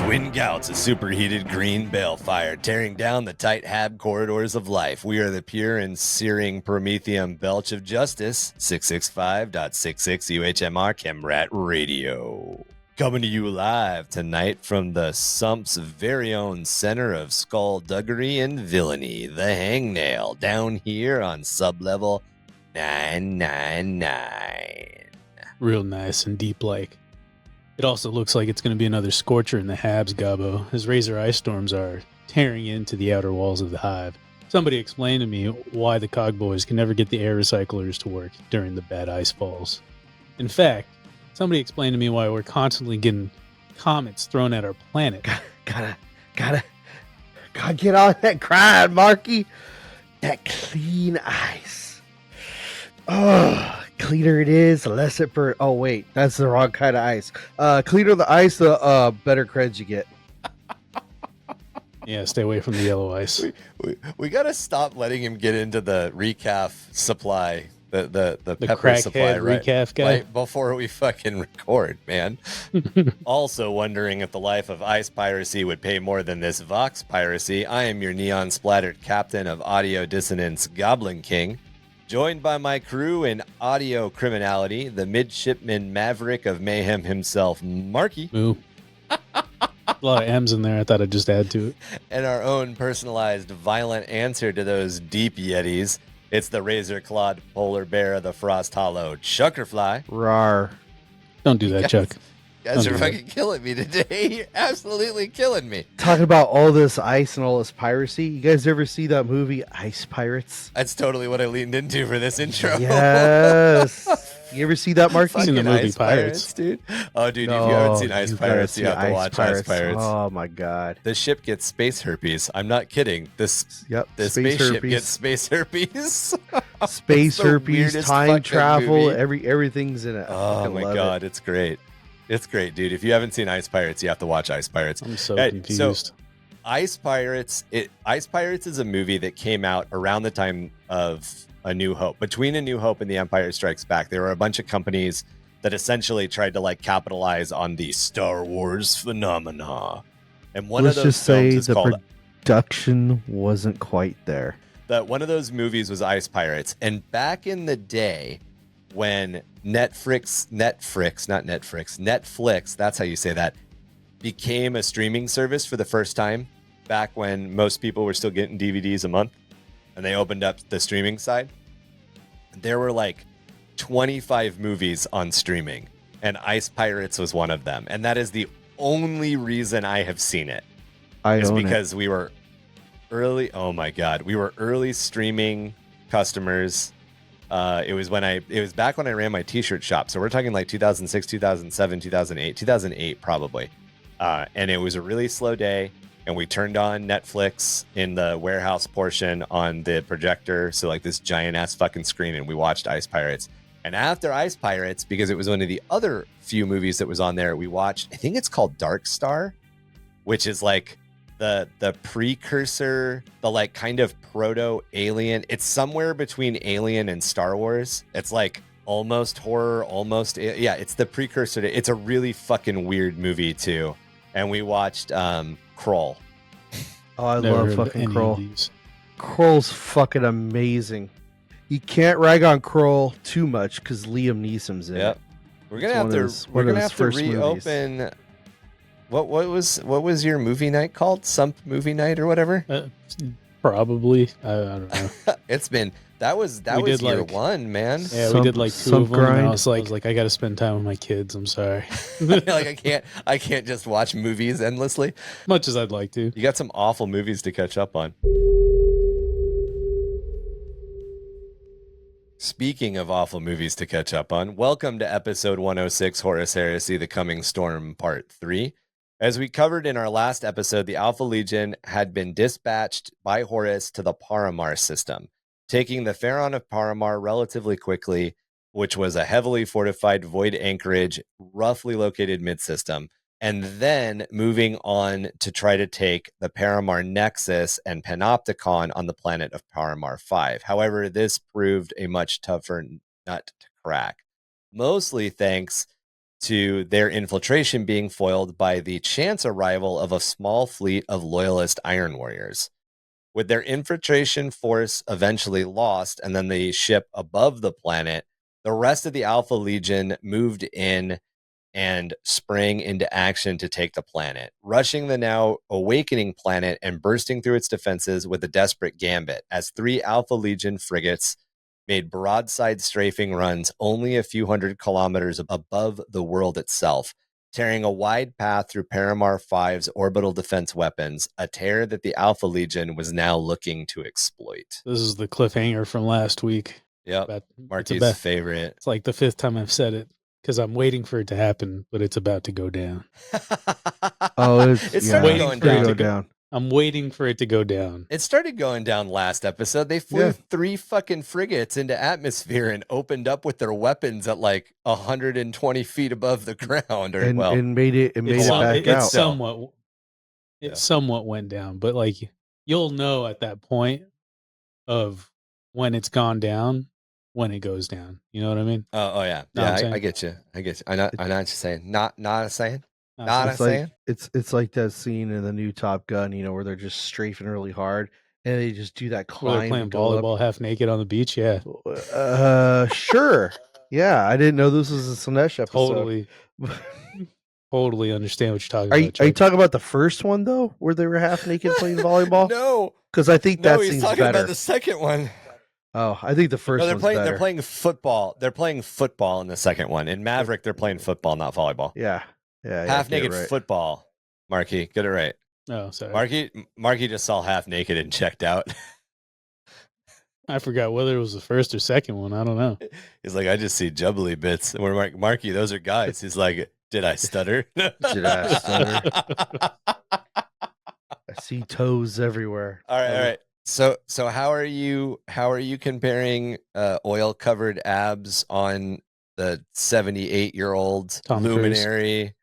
Twin gouts of superheated green balefire tearing down the tight hab corridors of life. We are the pure and searing Prometheum belch of justice. 665.66 UHMR Chemrat Radio. Coming to you live tonight from the Sump's very own center of skullduggery and villainy, the Hangnail, down here on sublevel 999. Real nice and deep like. It also looks like it's going to be another scorcher in the Habs, Gobbo, as Razor Ice Storms are tearing into the outer walls of the Hive. Somebody explained to me why the Cog Boys can never get the air recyclers to work during the bad ice falls. In fact, somebody explained to me why we're constantly getting comets thrown at our planet. Gotta get on that grind, Marky. That clean ice. Oh, cleaner it is, the less it burns. Oh, wait, that's the wrong kind of ice. Cleaner the ice, the better creds you get. Yeah, stay away from the yellow ice. We got to stop letting him get into the recaf supply, the pepper supply, right? Recaf guy. Right before we fucking record, man. Also wondering if the life of ice piracy would pay more than this Vox piracy. I am your neon splattered captain of audio dissonance, Goblin King. Joined by my crew in audio criminality, the midshipman maverick of mayhem himself, Marky. Moo. A lot of M's in there. I thought I'd just add to it. And our own personalized violent answer to those deep yetis. It's the razor-clawed polar bear of the Frost Hollow, Chuckerfly. Rar. Don't do that, Chuck. You guys are fucking killing me today. You're absolutely killing me. Talking about all this ice and all this piracy. You guys ever see that movie, Ice Pirates? That's totally what I leaned into for this intro. Yes. You ever see that, Marky? Seen the movie Ice Pirates, dude. Oh, dude, if you haven't seen Ice Pirates, you have to watch Ice Pirates. Oh, my God. The ship gets space herpes. I'm not kidding. This spaceship gets space herpes. Space herpes, weirdest time fucking travel, movie. everything's in it. Oh, my God. It's great. It's great, dude. If you haven't seen Ice Pirates, you have to watch Ice Pirates. I'm so confused. So, Ice Pirates is a movie that came out around the time of A New Hope. Between A New Hope and The Empire Strikes Back, there were a bunch of companies that essentially tried to like capitalize on the Star Wars phenomena. And Let's just say the production wasn't quite there. One of those movies was Ice Pirates. And back in the day, when Netflix, that's how you say that, became a streaming service for the first time, back when most people were still getting DVDs a month, and they opened up the streaming side, there were like 25 movies on streaming, and Ice Pirates was one of them. And that is the only reason I have seen it. Because we were early, oh my God, we were early streaming customers. It was back when I ran my t-shirt shop. So we're talking like 2006, 2007, 2008 probably. And it was a really slow day, and we turned on Netflix in the warehouse portion on the projector. So like this giant ass fucking screen, and we watched Ice Pirates. And after Ice Pirates, because it was one of the other few movies that was on there, we watched, I think it's called Dark Star, which is like the precursor, the like kind of proto Alien. It's somewhere between Alien and Star Wars. It's like almost horror, it's the precursor to, it's a really fucking weird movie too. And we watched Krull. Oh, I love fucking Krull. Krull's fucking amazing. You can't rag on Krull too much because Liam Neeson's in it. We're gonna have to reopen movies. What was your movie night called? Sump movie night or whatever? Probably. I don't know. That was year one, man. Yeah, we did like two of them. And I was like, I got to spend time with my kids. I'm sorry. Like I can't just watch movies endlessly. Much as I'd like to. You got some awful movies to catch up on. Speaking of awful movies to catch up on, welcome to episode 106, Horus Heresy, The Coming Storm, Part 3. As we covered in our last episode, the Alpha Legion had been dispatched by Horus to the Paramar system, taking the Pharaon of Paramar relatively quickly, which was a heavily fortified void anchorage, roughly located mid-system, and then moving on to try to take the Paramar Nexus and Panopticon on the planet of Paramar V. However, this proved a much tougher nut to crack, mostly thanks to their infiltration being foiled by the chance arrival of a small fleet of loyalist Iron Warriors. With their infiltration force eventually lost and then the ship above the planet, the rest of the Alpha Legion moved in and sprang into action to take the planet, rushing the now awakening planet and bursting through its defenses with a desperate gambit, as 3 Alpha Legion frigates made broadside strafing runs only a few hundred kilometers above the world itself, tearing a wide path through Paramar V's orbital defense weapons, a tear that the Alpha Legion was now looking to exploit. This is the cliffhanger from last week. Yep, Marky's favorite. It's like the 5th time I've said it, because I'm waiting for it to happen, but it's about to go down. It's started going down. I'm waiting for it to go down. It started going down last episode. They flew 3 fucking frigates into atmosphere and opened up with their weapons at like 120 feet above the ground, and made it back out. Somewhat went down, but like you'll know at that point of when it's gone down, when it goes down. You know what I mean? Oh yeah. I get you. I know what you're saying. Not saying. It's like that scene in the new Top Gun, where they're just strafing really hard and they just do that climb. They're playing volleyball half naked on the beach. Yeah. Sure. Yeah. I didn't know this was a Slanesh episode. Totally understand what you're talking about. Are you talking about the first one though, where they were half naked playing volleyball? No. Because I think that seems talking better. About the second one. Oh, I think the first one's better. They're playing football. They're playing football in the second one. In Maverick, they're playing football, not volleyball. Yeah. Half naked football. Marky, get it right. Oh, sorry. Marky just saw half naked and checked out. I forgot whether it was the first or second one. I don't know. He's like, I just see jubbly bits. And we're like, Marky, those are guys. He's like, did I stutter? Did I stutter? I see toes everywhere. All right. So how are you comparing oil covered abs on the 78-year-old luminary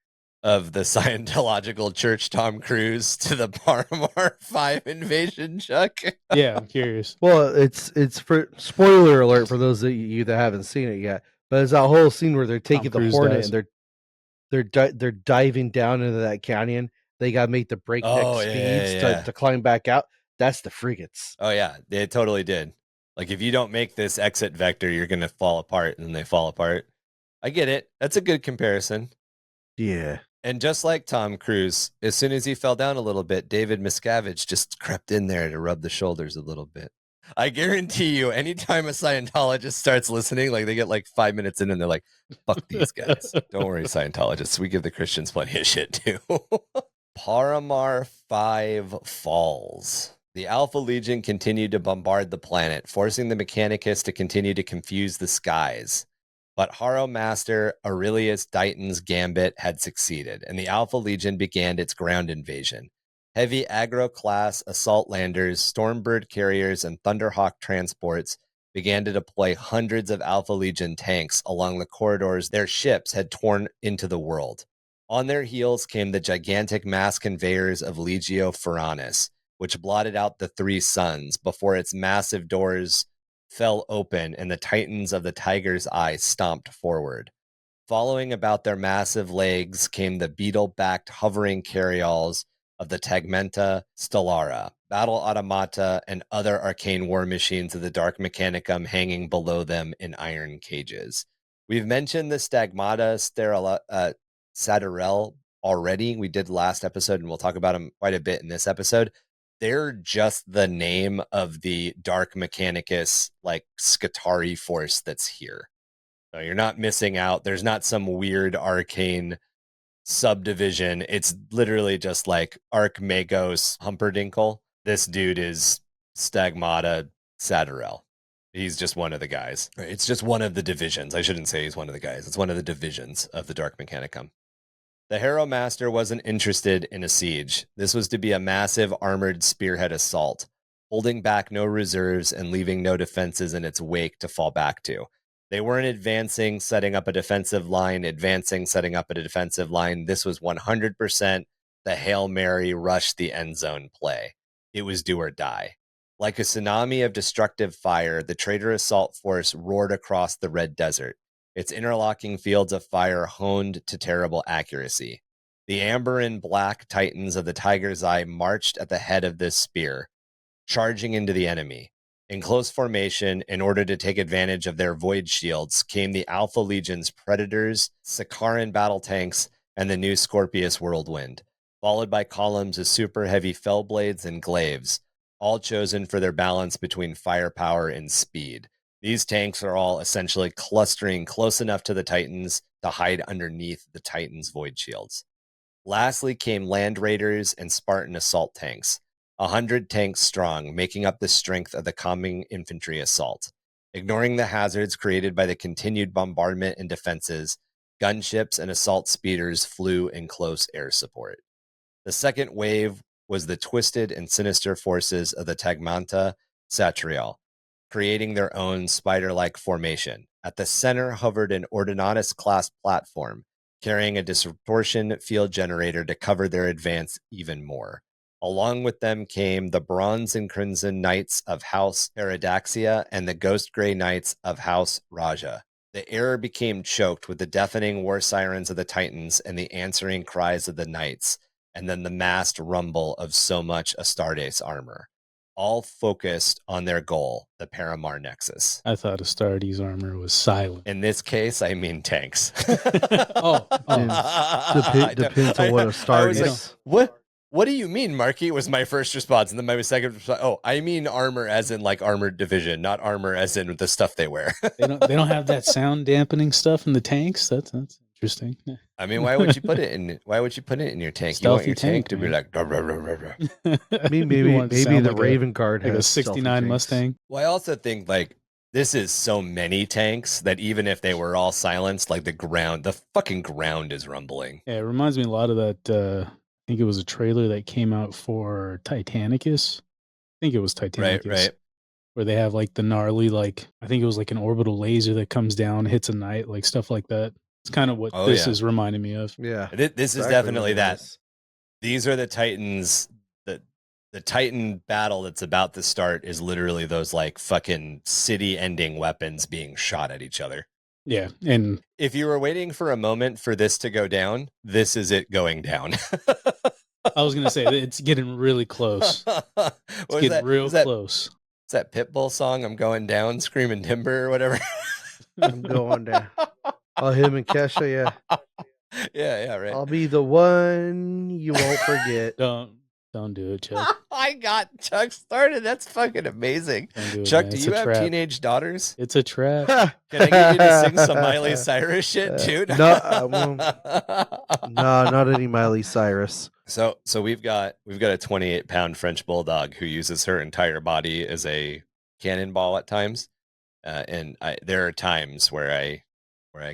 of the Scientological Church, Tom Cruise, to the Paramar 5 invasion, Chuck? Yeah, I'm curious. Well, it's for spoiler alert for those of you that haven't seen it yet. But it's that whole scene where they're taking the Hornet and they're diving down into that canyon. They got to make the breakneck speeds to climb back out. That's the frigates. Oh yeah, they totally did. Like if you don't make this exit vector, you're gonna fall apart, and they fall apart. I get it. That's a good comparison. Yeah. And just like Tom Cruise, as soon as he fell down a little bit, David Miscavige just crept in there to rub the shoulders a little bit. I guarantee you, anytime a Scientologist starts listening, like they get like 5 minutes in and they're like, fuck these guys. Don't worry, Scientologists. We give the Christians plenty of shit too. Paramar 5 falls. The Alpha Legion continued to bombard the planet, forcing the Mechanicus to continue to confuse the skies. But Haro Master Aurelius Dighton's gambit had succeeded, and the Alpha Legion began its ground invasion. Heavy aggro-class assault landers, Stormbird carriers, and Thunderhawk transports began to deploy hundreds of Alpha Legion tanks along the corridors their ships had torn into the world. On their heels came the gigantic mass conveyors of Legio Ferranis, which blotted out the 3 suns before its massive doors fell open and the titans of the Tiger's Eye stomped forward. Following about their massive legs came the beetle-backed hovering carryalls of the Tegmenta Stellara, battle automata, and other arcane war machines of the Dark Mechanicum hanging below them in iron cages. We've mentioned the Stagmata Saturel already. We did last episode, and we'll talk about them quite a bit in this episode. They're just the name of the Dark Mechanicus, like Scutari force that's here. So you're not missing out. There's not some weird arcane subdivision. It's literally just like Archmagos Humperdinkle. This dude is Stagmata Saturel. He's just one of the guys. It's just one of the divisions. I shouldn't say he's one of the guys. It's one of the divisions of the Dark Mechanicum. The Hero Master wasn't interested in a siege. This was to be a massive armored spearhead assault, holding back no reserves and leaving no defenses in its wake to fall back to. They weren't advancing, setting up a defensive line, advancing, setting up a defensive line. This was 100% the Hail Mary rush the end zone play. It was do or die. Like a tsunami of destructive fire, the traitor assault force roared across the Red Desert. its interlocking fields of fire honed to terrible accuracy. The amber and black titans of the Tiger's Eye marched at the head of this spear, charging into the enemy. In close formation, in order to take advantage of their void shields, came the Alpha Legion's Predators, Sakaran battle tanks, and the new Scorpius Whirlwind, followed by columns of super heavy Fellblades and Glaives, all chosen for their balance between firepower and speed. These tanks are all essentially clustering close enough to the Titans to hide underneath the Titans' void shields. Lastly came Land Raiders and Spartan assault tanks, 100 tanks strong, making up the strength of the coming infantry assault. Ignoring the hazards created by the continued bombardment and defenses, gunships and assault speeders flew in close air support. The second wave was the twisted and sinister forces of the Tagmata Satrial, creating their own spider-like formation. At the center hovered an Ordinatus-class platform, carrying a distortion field generator to cover their advance even more. Along with them came the Bronze and Crimson Knights of House Eridaxia and the Ghost Grey Knights of House Raja. The air became choked with the deafening war sirens of the Titans and the answering cries of the Knights, and then the massed rumble of so much Astartes armor, all focused on their goal, the Paramar Nexus. I thought Astartes armor was silent. In this case, I mean tanks. Depends on what Astartes. What do you mean, Marky? Was my first response, and then my second response. Oh, I mean armor as in like armored division, not armor as in the stuff they wear. They don't have that sound dampening stuff in the tanks. That's interesting. I mean, why would you put it in? Why would you put it in your tank? Stealthy you want your tank to man. be like. Rah, rah, rah, rah, rah. Maybe the Raven Guard like has a '69 Mustang. Well, I also think like this is so many tanks that even if they were all silenced, like the fucking ground is rumbling. Yeah, it reminds me a lot of that. I think it was a trailer that came out for Titanicus. I think it was Titanicus. Right. Where they have like the gnarly, like I think it was like an orbital laser that comes down, hits a knight, like stuff like that. It's kind of what this is reminding me of. Yeah. This is definitely that. These are the Titans. The Titan battle that's about to start is literally those like fucking city-ending weapons being shot at each other. Yeah, and if you were waiting for a moment for this to go down, this is it going down. I was gonna say it's getting really close. It's getting real close. It's that Pitbull song, "I'm Going Down," screaming timber or whatever. I'm going down. Oh, him and Kesha, yeah. Yeah, right. I'll be the one you won't forget. Don't do it, Chuck. I got Chuck started. That's fucking amazing. Chuck, do you have teenage daughters? It's a trap. Can I get you to sing some Miley Cyrus shit, dude? No, not any Miley Cyrus. So we've got a 28-pound French bulldog who uses her entire body as a cannonball at times, and there are times where I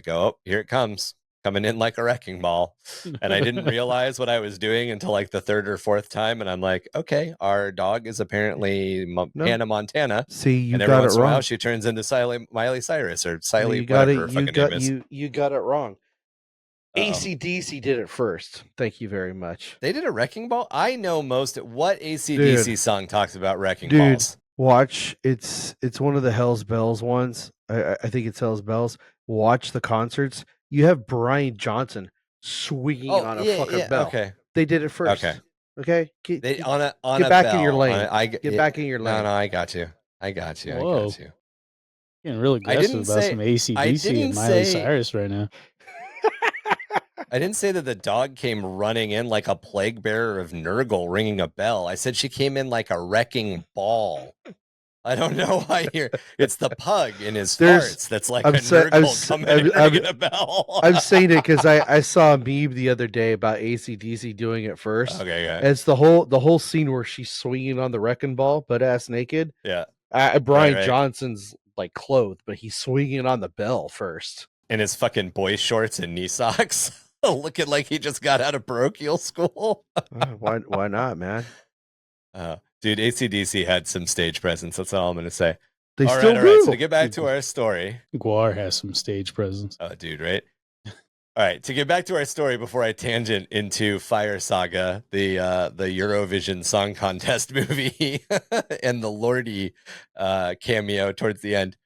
go, oh, here it comes. Coming in like a wrecking ball, and I didn't realize what I was doing until like the third or fourth time, and I'm like, okay, our dog is apparently Hannah Montana. See, you and got every it once in a while wrong. she turns into Miley Cyrus or Siley, you got whatever it. her fucking name is. You got it wrong. Uh-oh. AC/DC did it first. Thank you very much. They did a wrecking ball. I know what AC/DC song talks about wrecking Dude, balls. Watch. It's one of the Hell's Bells ones. I think it's Hell's Bells. Watch the concerts. You have Brian Johnson swinging on a fucking bell. Okay, they did it first. Okay. Get back in your lane. Get back in your lane. No, I got you. Whoa. I got you. Getting really aggressive about some AC/DC and Miley Cyrus right now. I didn't say that the dog came running in like a plague bearer of Nurgle ringing a bell. I said she came in like a wrecking ball. I don't know why it's the pug in his farts that's like Nurgle coming and ringing a bell. I'm saying it because I saw a meme the other day about AC/DC doing it first. Okay, yeah. It's the whole scene where she's swinging on the wrecking ball, butt ass naked. Yeah. Brian Johnson's like clothed, but he's swinging on the bell first. In his fucking boy shorts and knee socks. Looking like he just got out of parochial school. Why not, man? Dude, AC/DC had some stage presence. That's all I'm going to say. They all still right, do. All right. So to get back to our story. Guar has some stage presence. Oh, dude, right? All right. To get back to our story before I tangent into Fire Saga, the Eurovision Song Contest movie, and the Lordy cameo towards the end.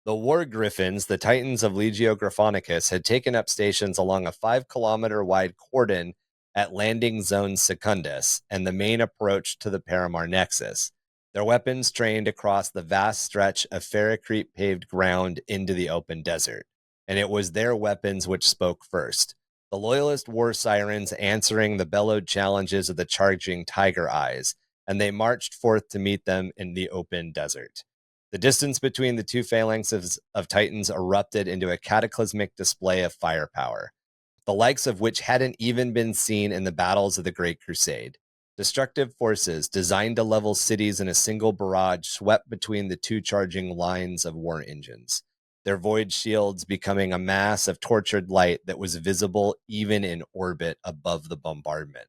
The War Griffins, the Titans of Legio Griffonicus, had taken up stations along a 5-kilometer wide cordon at Landing Zone Secundus and the main approach to the Paramar Nexus. Their weapons trained across the vast stretch of ferricrete paved ground into the open desert, and it was their weapons which spoke first. The loyalist war sirens answering the bellowed challenges of the charging tiger eyes, and they marched forth to meet them in the open desert. The distance between the two phalanxes of Titans erupted into a cataclysmic display of firepower, the likes of which hadn't even been seen in the battles of the Great Crusade. Destructive forces designed to level cities in a single barrage swept between the two charging lines of war engines, their void shields becoming a mass of tortured light that was visible even in orbit above the bombardment.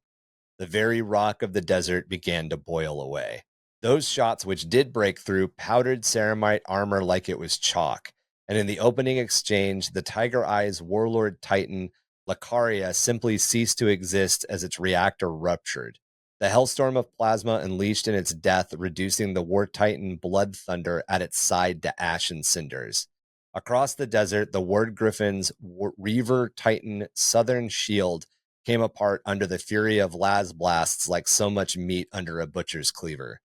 The very rock of the desert began to boil away. Those shots which did break through powdered ceramite armor like it was chalk, and in the opening exchange, the Tiger Eyes warlord titan Lacaria simply ceased to exist as its reactor ruptured. The hellstorm of plasma unleashed in its death, reducing the war titan Blood Thunder at its side to ash and cinders. Across the desert, the Ward Griffin's Reaver Titan Southern Shield came apart under the fury of las blasts like so much meat under a butcher's cleaver.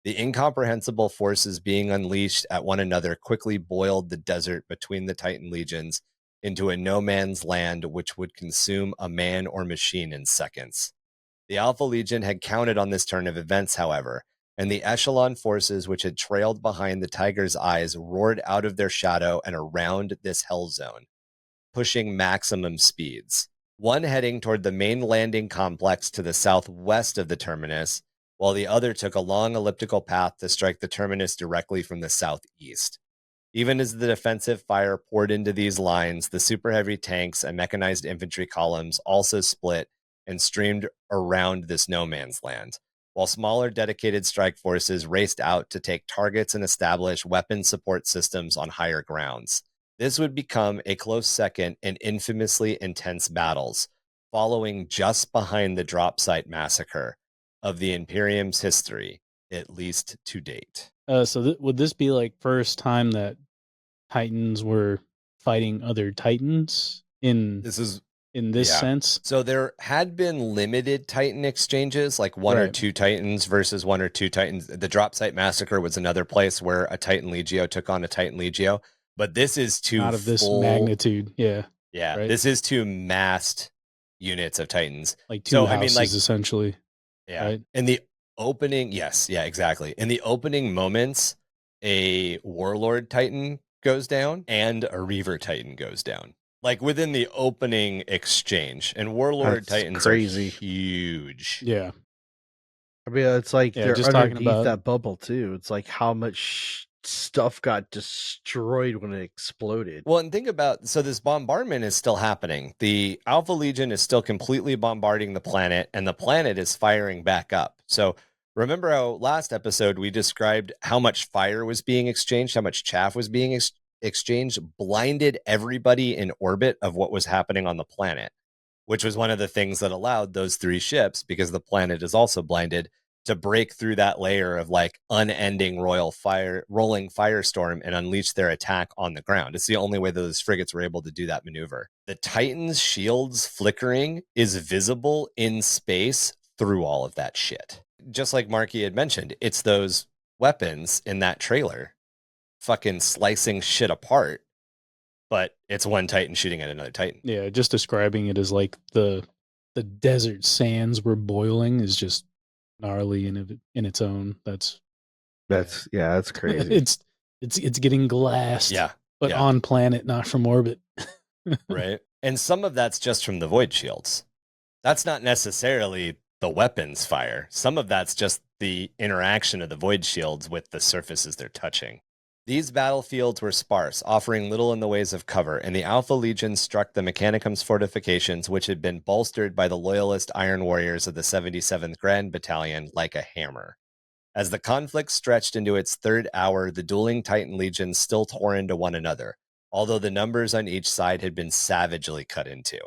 The incomprehensible forces being unleashed at one another quickly boiled the desert between the Titan legions into a no-man's land which would consume a man or machine in seconds. The Alpha Legion had counted on this turn of events, however, and the echelon forces which had trailed behind the Tiger's Eyes roared out of their shadow and around this hell zone, pushing maximum speeds. One heading toward the main landing complex to the southwest of the terminus, while the other took a long elliptical path to strike the terminus directly from the southeast. Even as the defensive fire poured into these lines, the super heavy tanks and mechanized infantry columns also split and streamed around this no man's land, while smaller dedicated strike forces raced out to take targets and establish weapon support systems on higher grounds. This would become a close second in infamously intense battles, following just behind the drop site massacre of the Imperium's history, at least to date. Would this be like first time that Titans were fighting other Titans in this sense? So there had been limited Titan exchanges, like one or two Titans versus one or two Titans. The drop site massacre was another place where a Titan Legio took on a Titan Legio, but this is not of this magnitude. Yeah. Right? This is two massed units of Titans, like two houses, essentially. Yeah. Right? In the opening, exactly. In the opening moments, a Warlord Titan goes down and a Reaver Titan goes down. Like within the opening exchange. And Warlord Titans are huge. Yeah. I mean, it's like they're just underneath that bubble too. It's like how much stuff got destroyed when it exploded. Well, and think about, so this bombardment is still happening. The Alpha Legion is still completely bombarding the planet, and the planet is firing back up. So remember how last episode we described how much fire was being exchanged, how much chaff was being exchanged, blinded everybody in orbit of what was happening on the planet, which was one of the things that allowed those three ships, because the planet is also blinded, to break through that layer of like unending rolling firestorm and unleash their attack on the ground. It's the only way that those frigates were able to do that maneuver. The Titan's shields flickering is visible in space through all of that shit. Just like Marky had mentioned, it's those weapons in that trailer fucking slicing shit apart, but it's one Titan shooting at another Titan. Yeah, just describing it as like the desert sands were boiling is just gnarly in its own. That's crazy. it's getting glassed. But yeah. on planet, not from orbit. Right. And some of that's just from the void shields. That's not necessarily the weapons fire. Some of that's just the interaction of the void shields with the surfaces they're touching. These battlefields were sparse, offering little in the ways of cover, and the Alpha Legion struck the Mechanicum's fortifications, which had been bolstered by the loyalist Iron Warriors of the 77th Grand Battalion, like a hammer. As the conflict stretched into its third hour, the dueling Titan legions still tore into one another, although the numbers on each side had been savagely cut into.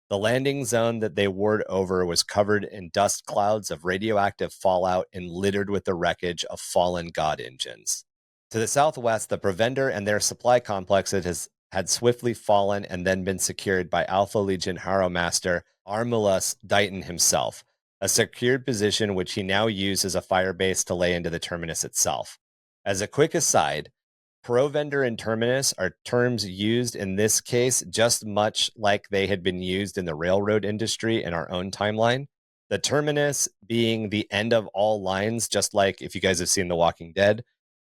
The landing zone that they warred over was covered in dust clouds of radioactive fallout and littered with the wreckage of fallen god engines. To the southwest, the Provender and their supply complex had swiftly fallen and then been secured by Alpha Legion Harrowmaster Armulus Dighton himself, a secured position which he now used as a fire base to lay into the terminus itself. As a quick aside, Provender and Terminus are terms used in this case just much like they had been used in the railroad industry in our own timeline. The terminus being the end of all lines, just like if you guys have seen The Walking Dead,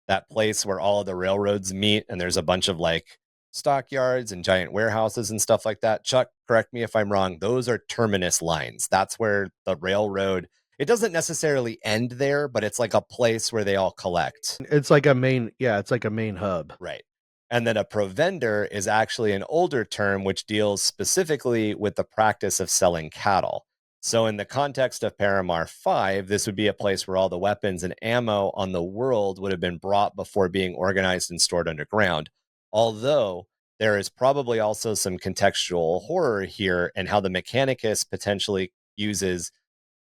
that place where all of the railroads meet and there's a bunch of like stockyards and giant warehouses and stuff like that. Chuck, correct me if I'm wrong. Those are terminus lines. That's where the railroad, it doesn't necessarily end there, but it's like a place where they all collect. It's like a main, it's like a main hub. Right. And then a provender is actually an older term which deals specifically with the practice of selling cattle. So in the context of Paramar 5, this would be a place where all the weapons and ammo on the world would have been brought before being organized and stored underground. Although there is probably also some contextual horror here and how the Mechanicus potentially uses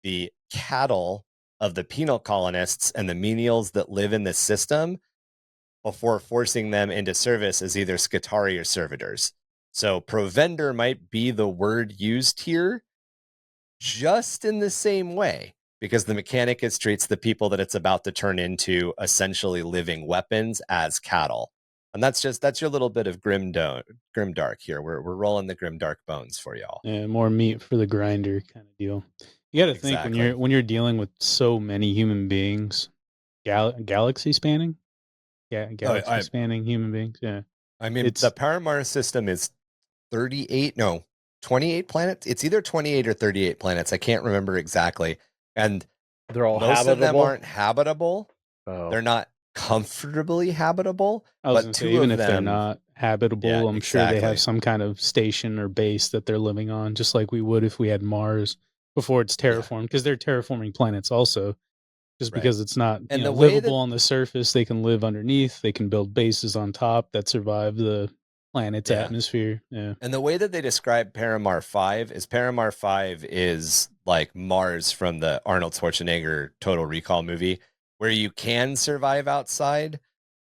the cattle of the penal colonists and the menials that live in this system before forcing them into service as either Scutari or servitors. So provender might be the word used here, just in the same way, because the Mechanicus treats the people that it's about to turn into essentially living weapons as cattle. And that's your little bit of grimdark here. We're rolling the grimdark bones for y'all. Yeah, more meat for the grinder kind of deal. You got to think when you're dealing with so many human beings, galaxy spanning, galaxy spanning human beings. Yeah, I mean, the Paramar system is 28 planets. It's either 28 or 38 planets. I can't remember exactly. And they're all most habitable? of them aren't habitable. Oh. They're not comfortably habitable. I was but say, two even of if them, they're not habitable, I'm sure they have exactly. some kind of station or base that they're living on, just like we would if we had Mars before it's terraformed, because they're terraforming planets also. Just because it's not livable on the surface, they can live underneath. They can build bases on top that survive the planet's atmosphere. Yeah. And the way that they describe Paramar 5 is like Mars from the Arnold Schwarzenegger Total Recall movie, where you can survive outside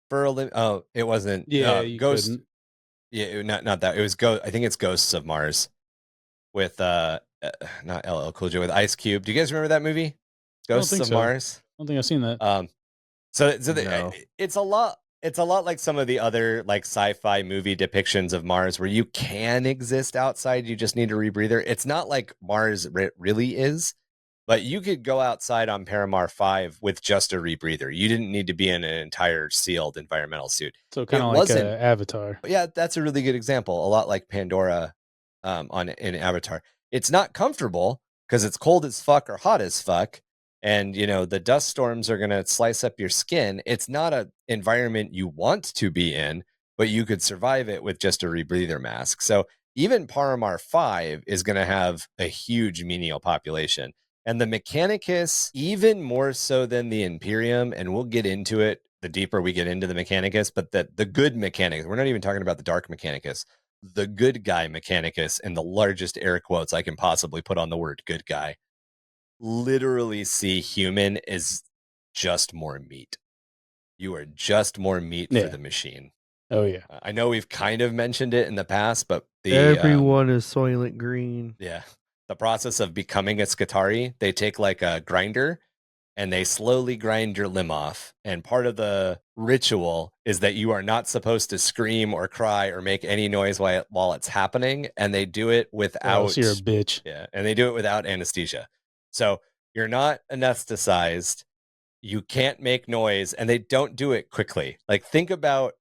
for a it wasn't Ghost. Couldn't. Yeah, not that. It was I think it's Ghosts of Mars with not LL Cool J, with Ice Cube. Do you guys remember that movie? Ghosts of Mars? I don't think I've seen that. No. It's a lot like some of the other like sci-fi movie depictions of Mars where you can exist outside, you just need a rebreather. It's not like Mars really is, but you could go outside on Paramar 5 with just a rebreather. You didn't need to be in an entire sealed environmental suit. So kind of like Avatar. Yeah, that's a really good example. A lot like Pandora in Avatar. It's not comfortable because it's cold as fuck or hot as fuck. And, the dust storms are going to slice up your skin. It's not an environment you want to be in, but you could survive it with just a rebreather mask. So even Paramar 5 is going to have a huge menial population. And the Mechanicus, even more so than the Imperium, and we'll get into it the deeper we get into the Mechanicus, but the good Mechanicus, we're not even talking about the dark Mechanicus, the good guy Mechanicus, and the largest air quotes I can possibly put on the word good guy, literally see human as just more meat. You are just more meat for the machine. Oh yeah. I know we've kind of mentioned it in the past, but everyone is Soylent Green. Yeah. The process of becoming a Scutari, they take like a grinder and they slowly grind your limb off. And part of the ritual is that you are not supposed to scream or cry or make any noise while it's happening. And they do it without... you're a bitch. Yeah. And they do it without anesthesia. So you're not anesthetized. You can't make noise, and they don't do it quickly. Like think about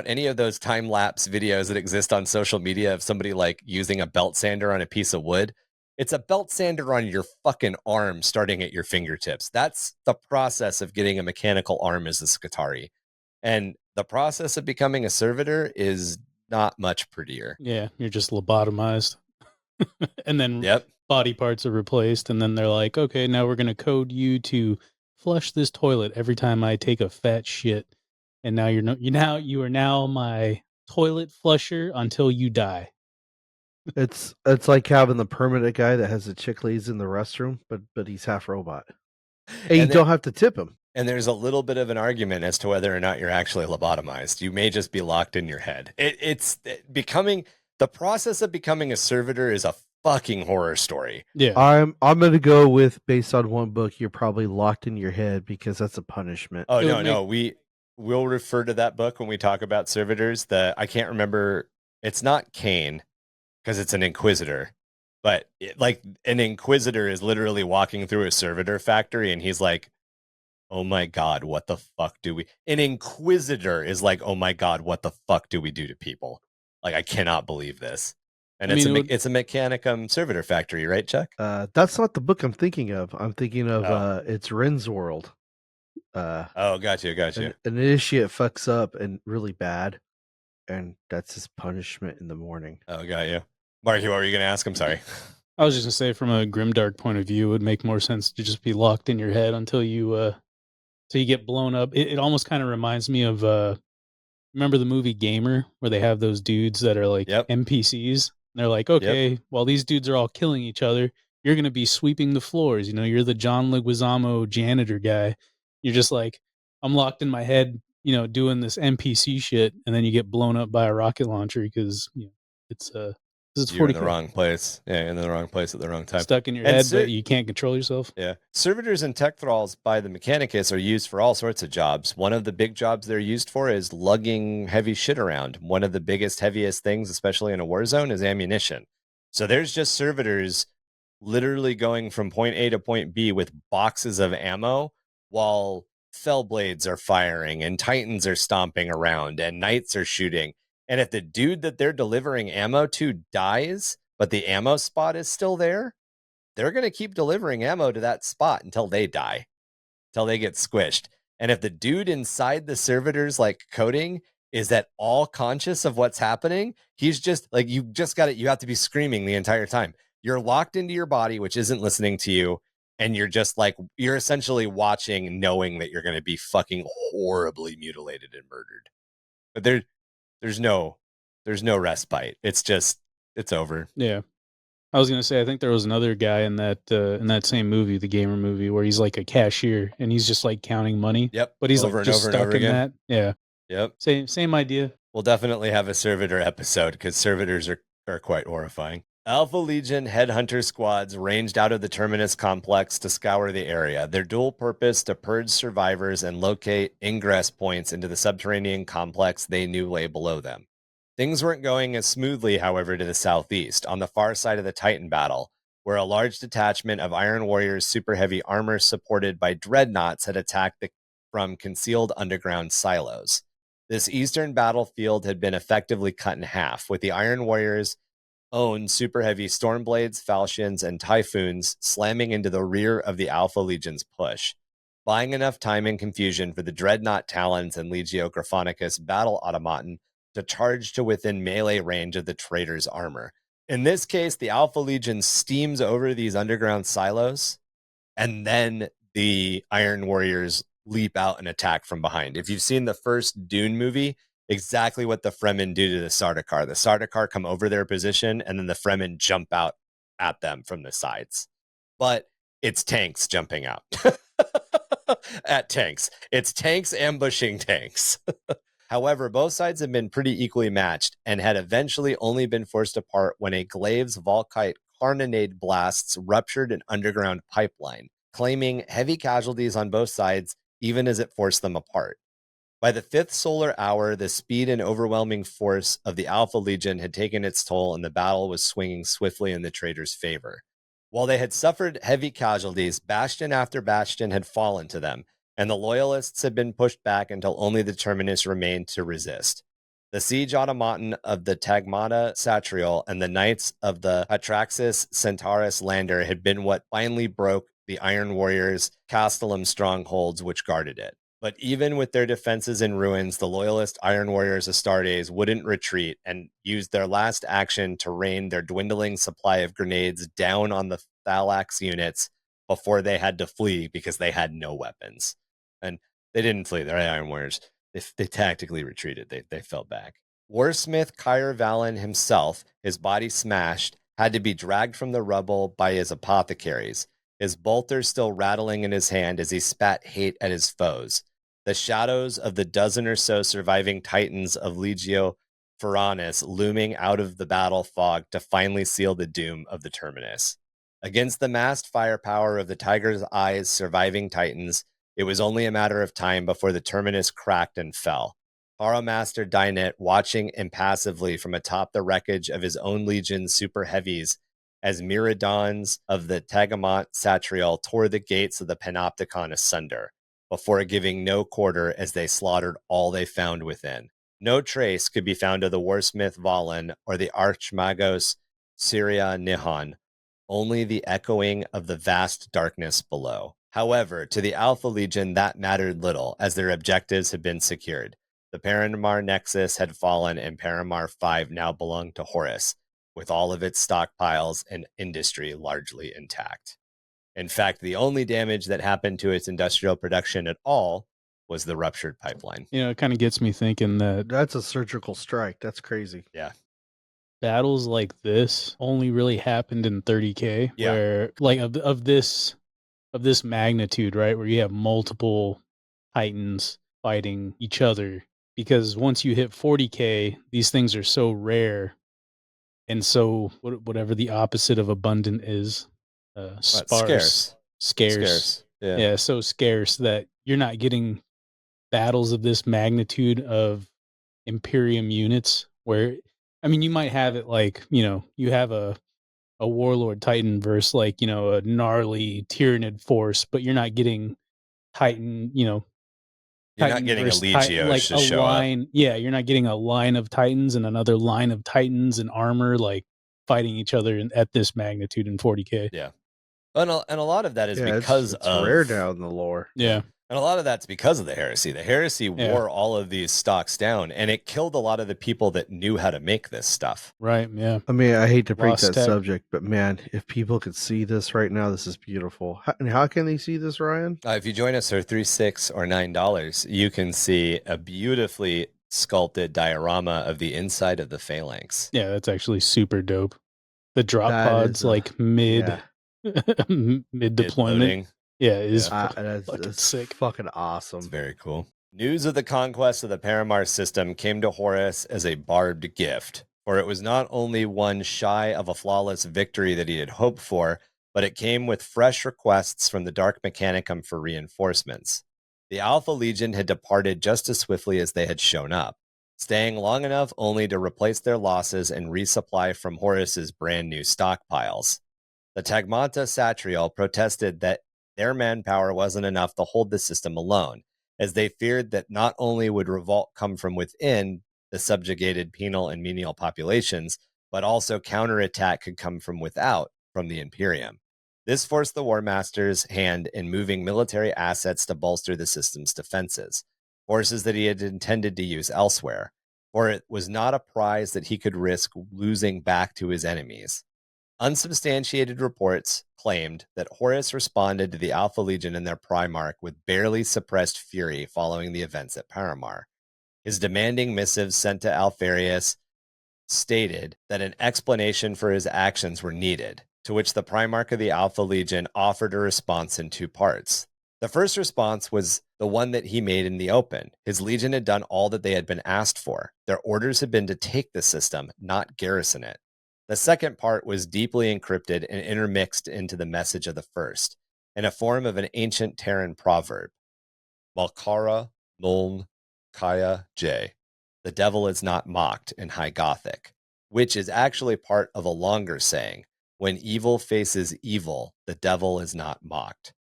any of those time-lapse videos that exist on social media of somebody like using a belt sander on a piece of wood. It's a belt sander on your fucking arm starting at your fingertips. That's the process of getting a mechanical arm as a Scutari. And the process of becoming a servitor is not much prettier. Yeah, you're just lobotomized. And then body parts are replaced, and then they're like, okay, now we're going to code you to flush this toilet every time I take a fat shit. And now you are now my toilet flusher until you die. It's like having the permanent guy that has the chicklies in the restroom, but he's half robot. And you don't have to tip him. And there's a little bit of an argument as to whether or not you're actually lobotomized. You may just be locked in your head. The process of becoming a servitor is a fucking horror story. Yeah. I'm gonna go with, based on one book, you're probably locked in your head because that's a punishment. Oh, It would no. We'll refer to that book when we talk about servitors. I can't remember. It's not Cain because it's an inquisitor, but an inquisitor is literally walking through a servitor factory and he's like, oh my God, what the fuck do we? An inquisitor is like, oh my God, what the fuck do we do to people? Like, I cannot believe this. And I it's mean, it's a Mechanicum servitor factory, right, Chuck? That's not the book I'm thinking of. I'm thinking of Oh. it's Ren's World. Oh, got you. An initiate fucks up and really bad, and that's his punishment in the morning. Oh, got you. Marky, what were you going to ask? I'm sorry. I was just gonna say, from a grimdark point of view, it would make more sense to just be locked in your head until you get blown up. It almost kind of reminds me of remember the movie Gamer, where they have those dudes that are like Yep. NPCs. And they're like, okay, while these dudes are all killing each other, you're gonna be sweeping the floors. You're the John Leguizamo janitor guy. You're just like, I'm locked in my head, doing this NPC shit, and then you get blown up by a rocket launcher because it's this is You're in 40k. the wrong place. Yeah, in the wrong place at the wrong time. Stuck in your And head, but you can't control yourself. Yeah. Servitors and tech thralls by the Mechanicus are used for all sorts of jobs. One of the big jobs they're used for is lugging heavy shit around. One of the biggest, heaviest things, especially in a war zone, is ammunition. So there's just servitors literally going from point A to point B with boxes of ammo while fell blades are firing and titans are stomping around and knights are shooting. And if the dude that they're delivering ammo to dies, but the ammo spot is still there, they're going to keep delivering ammo to that spot until they die, until they get squished. And if the dude inside the servitor's coding is at all conscious of what's happening, he's just like, you have to be screaming the entire time. You're locked into your body, which isn't listening to you. And you're just you're essentially watching, knowing that you're going to be fucking horribly mutilated and murdered. But there's no respite. It's over. Yeah. I was gonna say, I think there was another guy in that same movie, the Gamer movie, where he's like a cashier and he's just like counting money. Yep. But he's over like and just over and stuck over in again. that. Yeah. Yep. Same idea. We'll definitely have a servitor episode because servitors are quite horrifying. Alpha Legion headhunter squads ranged out of the Terminus complex to scour the area. Their dual purpose to purge survivors and locate ingress points into the subterranean complex they knew lay below them. Things weren't going as smoothly, however, to the southeast, on the far side of the Titan battle, where a large detachment of Iron Warriors' super heavy armor supported by dreadnoughts had attacked from concealed underground silos. This eastern battlefield had been effectively cut in half, with the Iron Warriors' own super heavy Stormblades, Falchions, and Typhoons slamming into the rear of the Alpha Legion's push, buying enough time and confusion for the Dreadnought Talons and Legio Graphonicus battle automaton to charge to within melee range of the traitor's armor. In this case, the Alpha Legion steams over these underground silos, and then the Iron Warriors leap out and attack from behind. If you've seen the first Dune movie, exactly what the Fremen do to the Sardaukar. The Sardaukar come over their position, and then the Fremen jump out at them from the sides. But it's tanks jumping out at tanks. It's tanks ambushing tanks. However, both sides have been pretty equally matched and had eventually only been forced apart when a Glaive's Volkite Carnonade blasts ruptured an underground pipeline, claiming heavy casualties on both sides, even as it forced them apart. By the 5th solar hour, the speed and overwhelming force of the Alpha Legion had taken its toll, and the battle was swinging swiftly in the traitors' favor. While they had suffered heavy casualties, bastion after bastion had fallen to them, and the Loyalists had been pushed back until only the Terminus remained to resist. The siege automaton of the Tagmata Satrial and the knights of the Atraxis Centaurus Lander had been what finally broke the Iron Warriors' Castellum strongholds which guarded it. But even with their defenses in ruins, the Loyalist Iron Warriors Astartes wouldn't retreat and used their last action to rain their dwindling supply of grenades down on the Thalax units before they had to flee because they had no weapons. And they didn't flee, they're Iron Warriors. They tactically retreated, they fell back. Warsmith Kyr Valen himself, his body smashed, had to be dragged from the rubble by his apothecaries. his bolter still rattling in his hand as he spat hate at his foes. The shadows of the dozen or so surviving titans of Legio Ferranis looming out of the battle fog to finally seal the doom of the Terminus. Against the massed firepower of the Tiger's Eye's surviving titans, it was only a matter of time before the Terminus cracked and fell. Master Dynet watching impassively from atop the wreckage of his own legion's super heavies as Myrmidons of the Tagamont Satriel tore the gates of the Panopticon asunder, before giving no quarter as they slaughtered all they found within. No trace could be found of the warsmith Valen or the archmagos Syria Nihon, only the echoing of the vast darkness below. However, to the Alpha Legion that mattered little, as their objectives had been secured. The Paramar Nexus had fallen and Paramar V now belonged to Horus, with all of its stockpiles and industry largely intact. In fact, the only damage that happened to its industrial production at all was the ruptured pipeline. You know, it kind of gets me thinking that That's a surgical strike. That's crazy. Yeah. battles like this only really happened in 30k, Yeah. where like of this magnitude, right? Where you have multiple titans fighting each other. Because once you hit 40k, these things are so rare, and so whatever the opposite of abundant is, sparse, scarce. Yeah, so scarce that you're not getting battles of this magnitude of Imperium units. Where, I mean, you might have it like, you know, you have a warlord titan versus like, you know, a gnarly tyrannid force, but you're not getting titan, you know. You're Titan not getting a versus Legio like to a show line. up. Yeah, you're not getting a line of titans and another line of titans in armor like fighting each other at this magnitude in 40k. Yeah. And a lot of that is because it's of rare now in the lore. Yeah. And a lot of that's because of the heresy. The heresy wore all of these stocks down, and it killed a lot of the people that knew how to make this stuff. Right. Yeah. I mean, I hate to break Lost that tech. subject, but man, if people could see this right now, this is beautiful. And how can they see this, Ryan? If you join us for $3, $6, or $9, you can see a beautifully sculpted diorama of the inside of the phalanx. Yeah, that's actually super dope. The drop That pods is like mid mid deployment. Mid-loading. Yeah, it is That's fucking sick. fucking It's awesome. very cool. News of the conquest of the Paramar system came to Horus as a barbed gift, for it was not only one shy of a flawless victory that he had hoped for, but it came with fresh requests from the Dark Mechanicum for reinforcements. The Alpha Legion had departed just as swiftly as they had shown up, staying long enough only to replace their losses and resupply from Horus's brand new stockpiles. The Tagmata Satriel protested that their manpower wasn't enough to hold the system alone, as they feared that not only would revolt come from within the subjugated penal and menial populations, but also counterattack could come from without, from the Imperium. This forced the War Master's hand in moving military assets to bolster the system's defenses, forces that he had intended to use elsewhere, for it was not a prize that he could risk losing back to his enemies. Unsubstantiated reports claimed that Horus responded to the Alpha Legion and their Primarch with barely suppressed fury following the events at Paramar. His demanding missives sent to Alpharius stated that an explanation for his actions were needed, to which the Primarch of the Alpha Legion offered a response in two parts. The first response was the one that he made in the open. His legion had done all that they had been asked for. Their orders had been to take the system, not garrison it. The second part was deeply encrypted and intermixed into the message of the first, in a form of an ancient Terran proverb. Malkara Nuln Kaya J. The devil is not mocked in High Gothic, which is actually part of a longer saying, when evil faces evil, the devil is not mocked.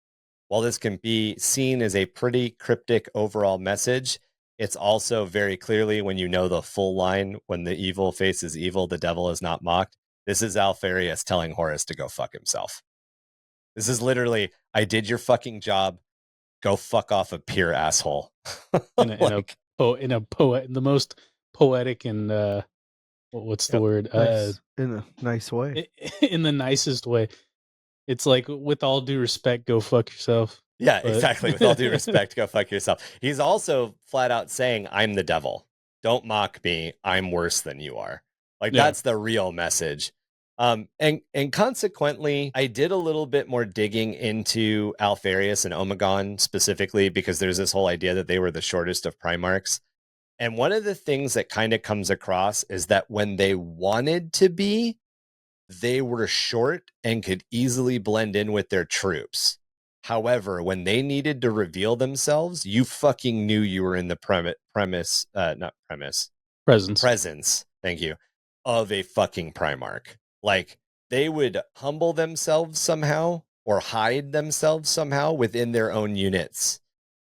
While this can be seen as a pretty cryptic overall message, it's also very clearly, when you know the full line, when the evil faces evil, the devil is not mocked. This is Alpharius telling Horus to go fuck himself. This is literally, I did your fucking job. Go fuck off a peer, asshole. The most poetic and what's the word? Nice. In a nice way. In the nicest way. It's like, with all due respect, go fuck yourself. Yeah, exactly. With all due respect, go fuck yourself. He's also flat out saying, I'm the devil. Don't mock me. I'm worse than you are. Like, that's the real message. And consequently, I did a little bit more digging into Alfarius and Omegon specifically because there's this whole idea that they were the shortest of Primarchs. And one of the things that kind of comes across is that when they wanted to be, they were short and could easily blend in with their troops. However, when they needed to reveal themselves, you fucking knew you were in the presence, thank you, of a fucking Primarch. Like, they would humble themselves somehow or hide themselves somehow within their own units.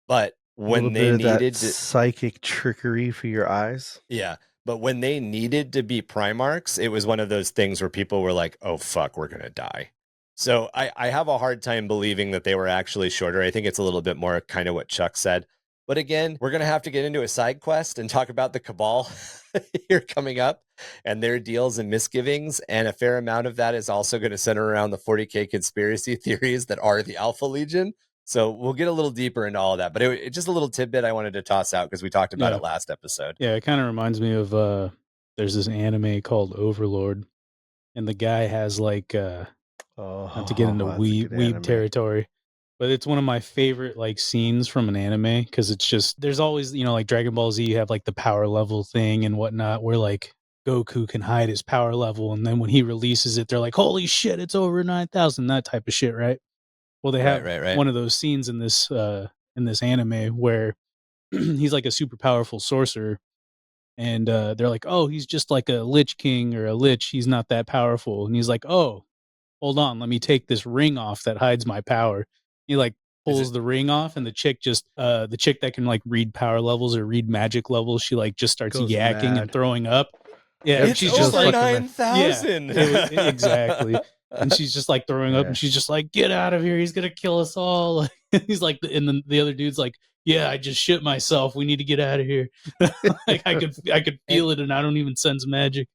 But when they needed to, psychic trickery for your eyes. Yeah. But when they needed to be Primarchs, it was one of those things where people were like, oh, fuck, we're going to die. So I have a hard time believing that they were actually shorter. I think it's a little bit more kind of what Chuck said. But again, we're going to have to get into a side quest and talk about the Cabal here coming up and their deals and misgivings. And a fair amount of that is also going to center around the 40k conspiracy theories that are the Alpha Legion. So we'll get a little deeper into all of that. But it just a little tidbit I wanted to toss out because we talked about it last episode. Yeah, it kind of reminds me of there's this anime called Overlord. And the guy has like not to get into weeb territory, but it's one of my favorite like scenes from an anime because it's just there's always like Dragon Ball Z, you have like the power level thing and whatnot where like Goku can hide his power level, and then when he releases it, they're like, "Holy shit, it's over 9,000!" That type of shit, right? Well, they have one of those scenes in this anime where he's like a super powerful sorcerer. And they're like, "Oh, he's just like a Lich King or a Lich. He's not that powerful." And he's like, "Oh, hold on, let me take this ring off that hides my power." He like pulls the ring off, and the chick that can like read power levels or read magic levels, she like just starts yakking and throwing up. Yeah, it's she's over just like 9,000. Yeah, exactly. And she's just like throwing up, and she's just like, "Get out of here! He's gonna kill us all!" He's like, and then the other dude's like, "Yeah, I just shit myself. We need to get out of here." Like I could feel it, and I don't even sense magic.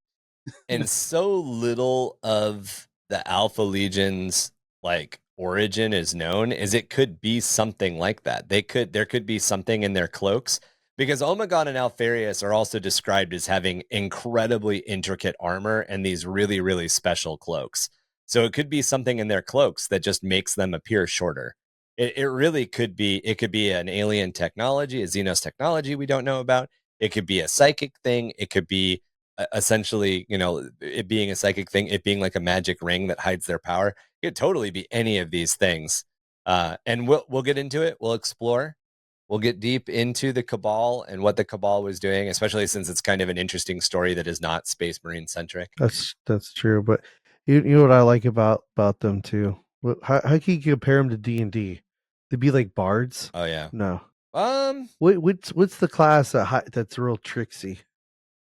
And so little of the Alpha Legion's like origin is known is it could be something like that. There could be something in their cloaks because Omegon and Alfarius are also described as having incredibly intricate armor and these really, really special cloaks. So it could be something in their cloaks that just makes them appear shorter. It really could be. It could be an alien technology, a Xenos technology we don't know about. It could be a psychic thing. It could be essentially, it being a psychic thing, it being like a magic ring that hides their power. It could totally be any of these things. And we'll get into it. We'll explore. We'll get deep into the Cabal and what the Cabal was doing, especially since it's kind of an interesting story that is not Space Marine centric. That's true, but you know what I like about them too. How can you compare them to D&D? They'd be like bards. Oh yeah. No. What's the class that's real tricksy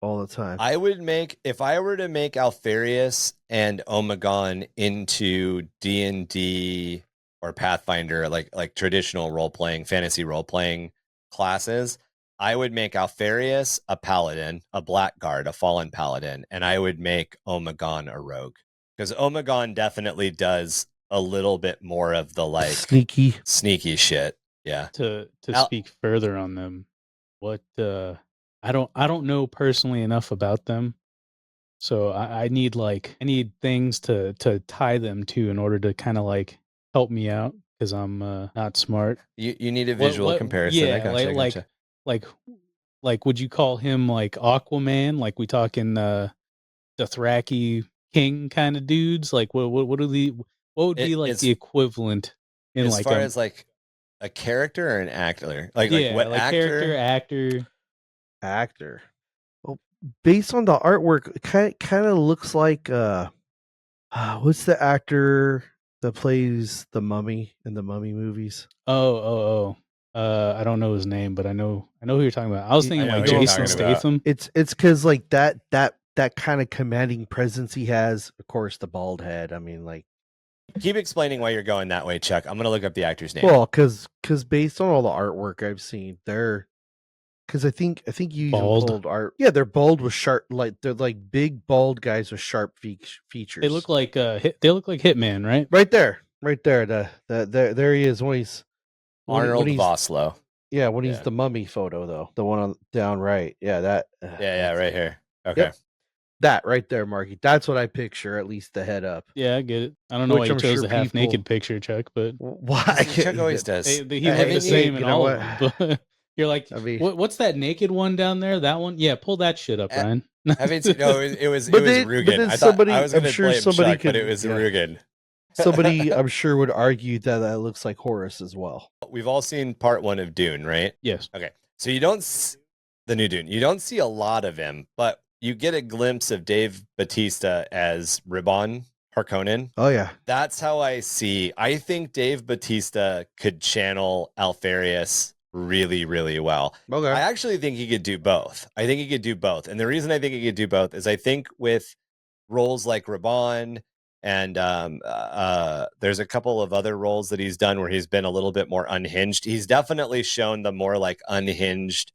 all the time? If I were to make Alfarius and Omegon into D&D or Pathfinder, like traditional role-playing, fantasy role-playing classes, I would make Alfarius a paladin, a blackguard, a fallen paladin, and I would make Omegon a rogue. Because Omegon definitely does a little bit more of the like sneaky shit. Yeah. To speak further on them, what I don't know personally enough about them, so I need things to tie them to in order to kind of like help me out because I'm not smart. You need a visual comparison. Yeah, I gotcha. Like would you call him like Aquaman? Like we talking the Dothraki king kind of dudes? Like what would be the equivalent in as far as like a character or an actor? Like what actor? Actor. Well, based on the artwork, it kind of looks like what's the actor that plays the Mummy in the Mummy movies? I don't know his name, but I know who you're talking about. I was thinking like Jason Statham. It's because like that kind of commanding presence he has. Of course, the bald head. I mean, like. Keep explaining why you're going that way, Chuck. I'm gonna look up the actor's name. Well, because based on all the artwork I've seen, because I think you bald art. Yeah, they're bald with sharp, they're like big bald guys with sharp features. They look like Hitman, right? Right there. There he is when he's Arnold Vosloo. Yeah, when he's the mummy photo though, the one on down right. Yeah, that. Yeah, right here. Okay. That right there, Marky. That's what I picture, at least the head up. Yeah, I get it. I don't know why Which you I'm chose sure the half naked people- picture, Chuck, but Why? Chuck always does. he looked Hey, the same you in know all what? of them. But you're like, I mean, what's that naked one down there? That one? Yeah, pull that shit up, Eh, Ryan. Having seen, no, it was but Rugen. then I thought I somebody, was I'm going to sure blame somebody Chuck, but it could, was yeah. Rugen. Somebody, I'm sure, would argue that that looks like Horus as well. We've all seen part 1 of Dune, right? Yes. Okay. So you don't the new Dune. You don't see a lot of him, but you get a glimpse of Dave Bautista as Ribbon Harkonnen. Oh yeah, That's how I think Dave Bautista could channel Alfarius really, really well. okay. I actually think he could do both. And the reason I think he could do both is I think with roles like Raban and there's a couple of other roles that he's done where he's been a little bit more unhinged. He's definitely shown the more like unhinged,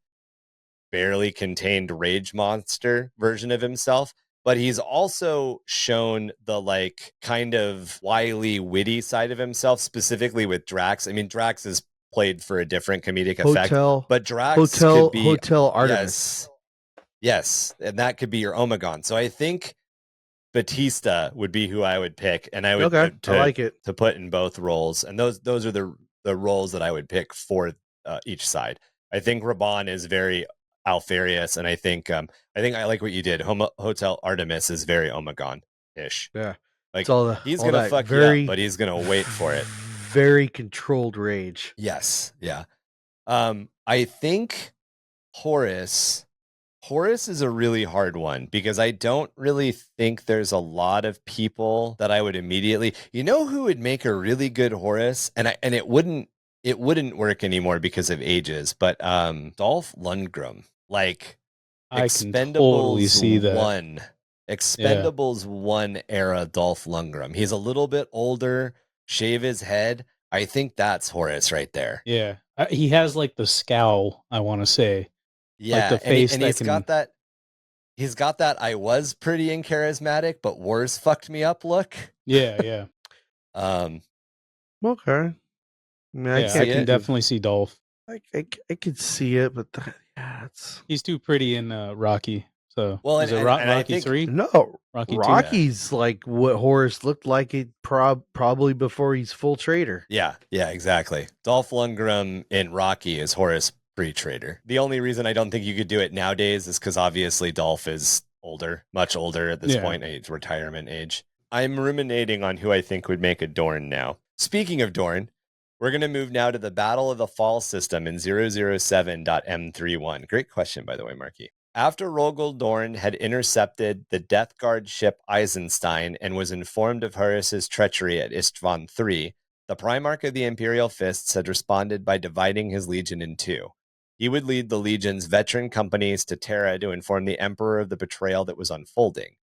barely contained rage monster version of himself. But he's also shown the like kind of wily, witty side of himself, specifically with Drax. I mean, Drax is played for a different comedic effect, but Drax could be Hotel Artemis. Yes, and that could be your Omegon. So I think Batista would be who I would pick, and I would I like it to put in both roles, and those are the roles that I would pick for each side. I think Raban is very Alfarius, and I think I like what you did. Hotel Artemis is very Omegon-ish. Yeah, like he's all gonna fuck you up, but he's gonna wait for it. Very controlled rage. Yes, yeah. I think Horus is a really hard one because I don't really think there's a lot of people that I would immediately. You know who would make a really good Horus, and it wouldn't work anymore because of ages, but Dolph Lundgren, like I can totally see that. Expendables 1 era Dolph Lundgren. He's a little bit older, shave his head. I think that's Horus right there. Yeah, he has like the scowl, I want to say. Yeah, like the face and got that. He's got that I was pretty and charismatic, but worse fucked me up look. Yeah. Okay. I mean, I can definitely see Dolph. I could see it, but he's too pretty in Rocky. So Rocky 3? No, Rocky 2? Rocky's like what Horus looked like it probably before he's full traitor. Yeah, exactly. Dolph Lundgren in Rocky is Horus pre-traitor. The only reason I don't think you could do it nowadays is because obviously Dolph is older, much older at this point, retirement age. I'm ruminating on who I think would make a Dorn now. Speaking of Dorn, we're going to move now to the Battle of the Phall system in 007.M31. Great question, by the way, Marky. After Rogel Dorn had intercepted the Death Guard ship Eisenstein and was informed of Horus's treachery at Istvan III, the Primarch of the Imperial Fists had responded by dividing his legion in two. He would lead the legion's veteran companies to Terra to inform the Emperor of the betrayal that was unfolding.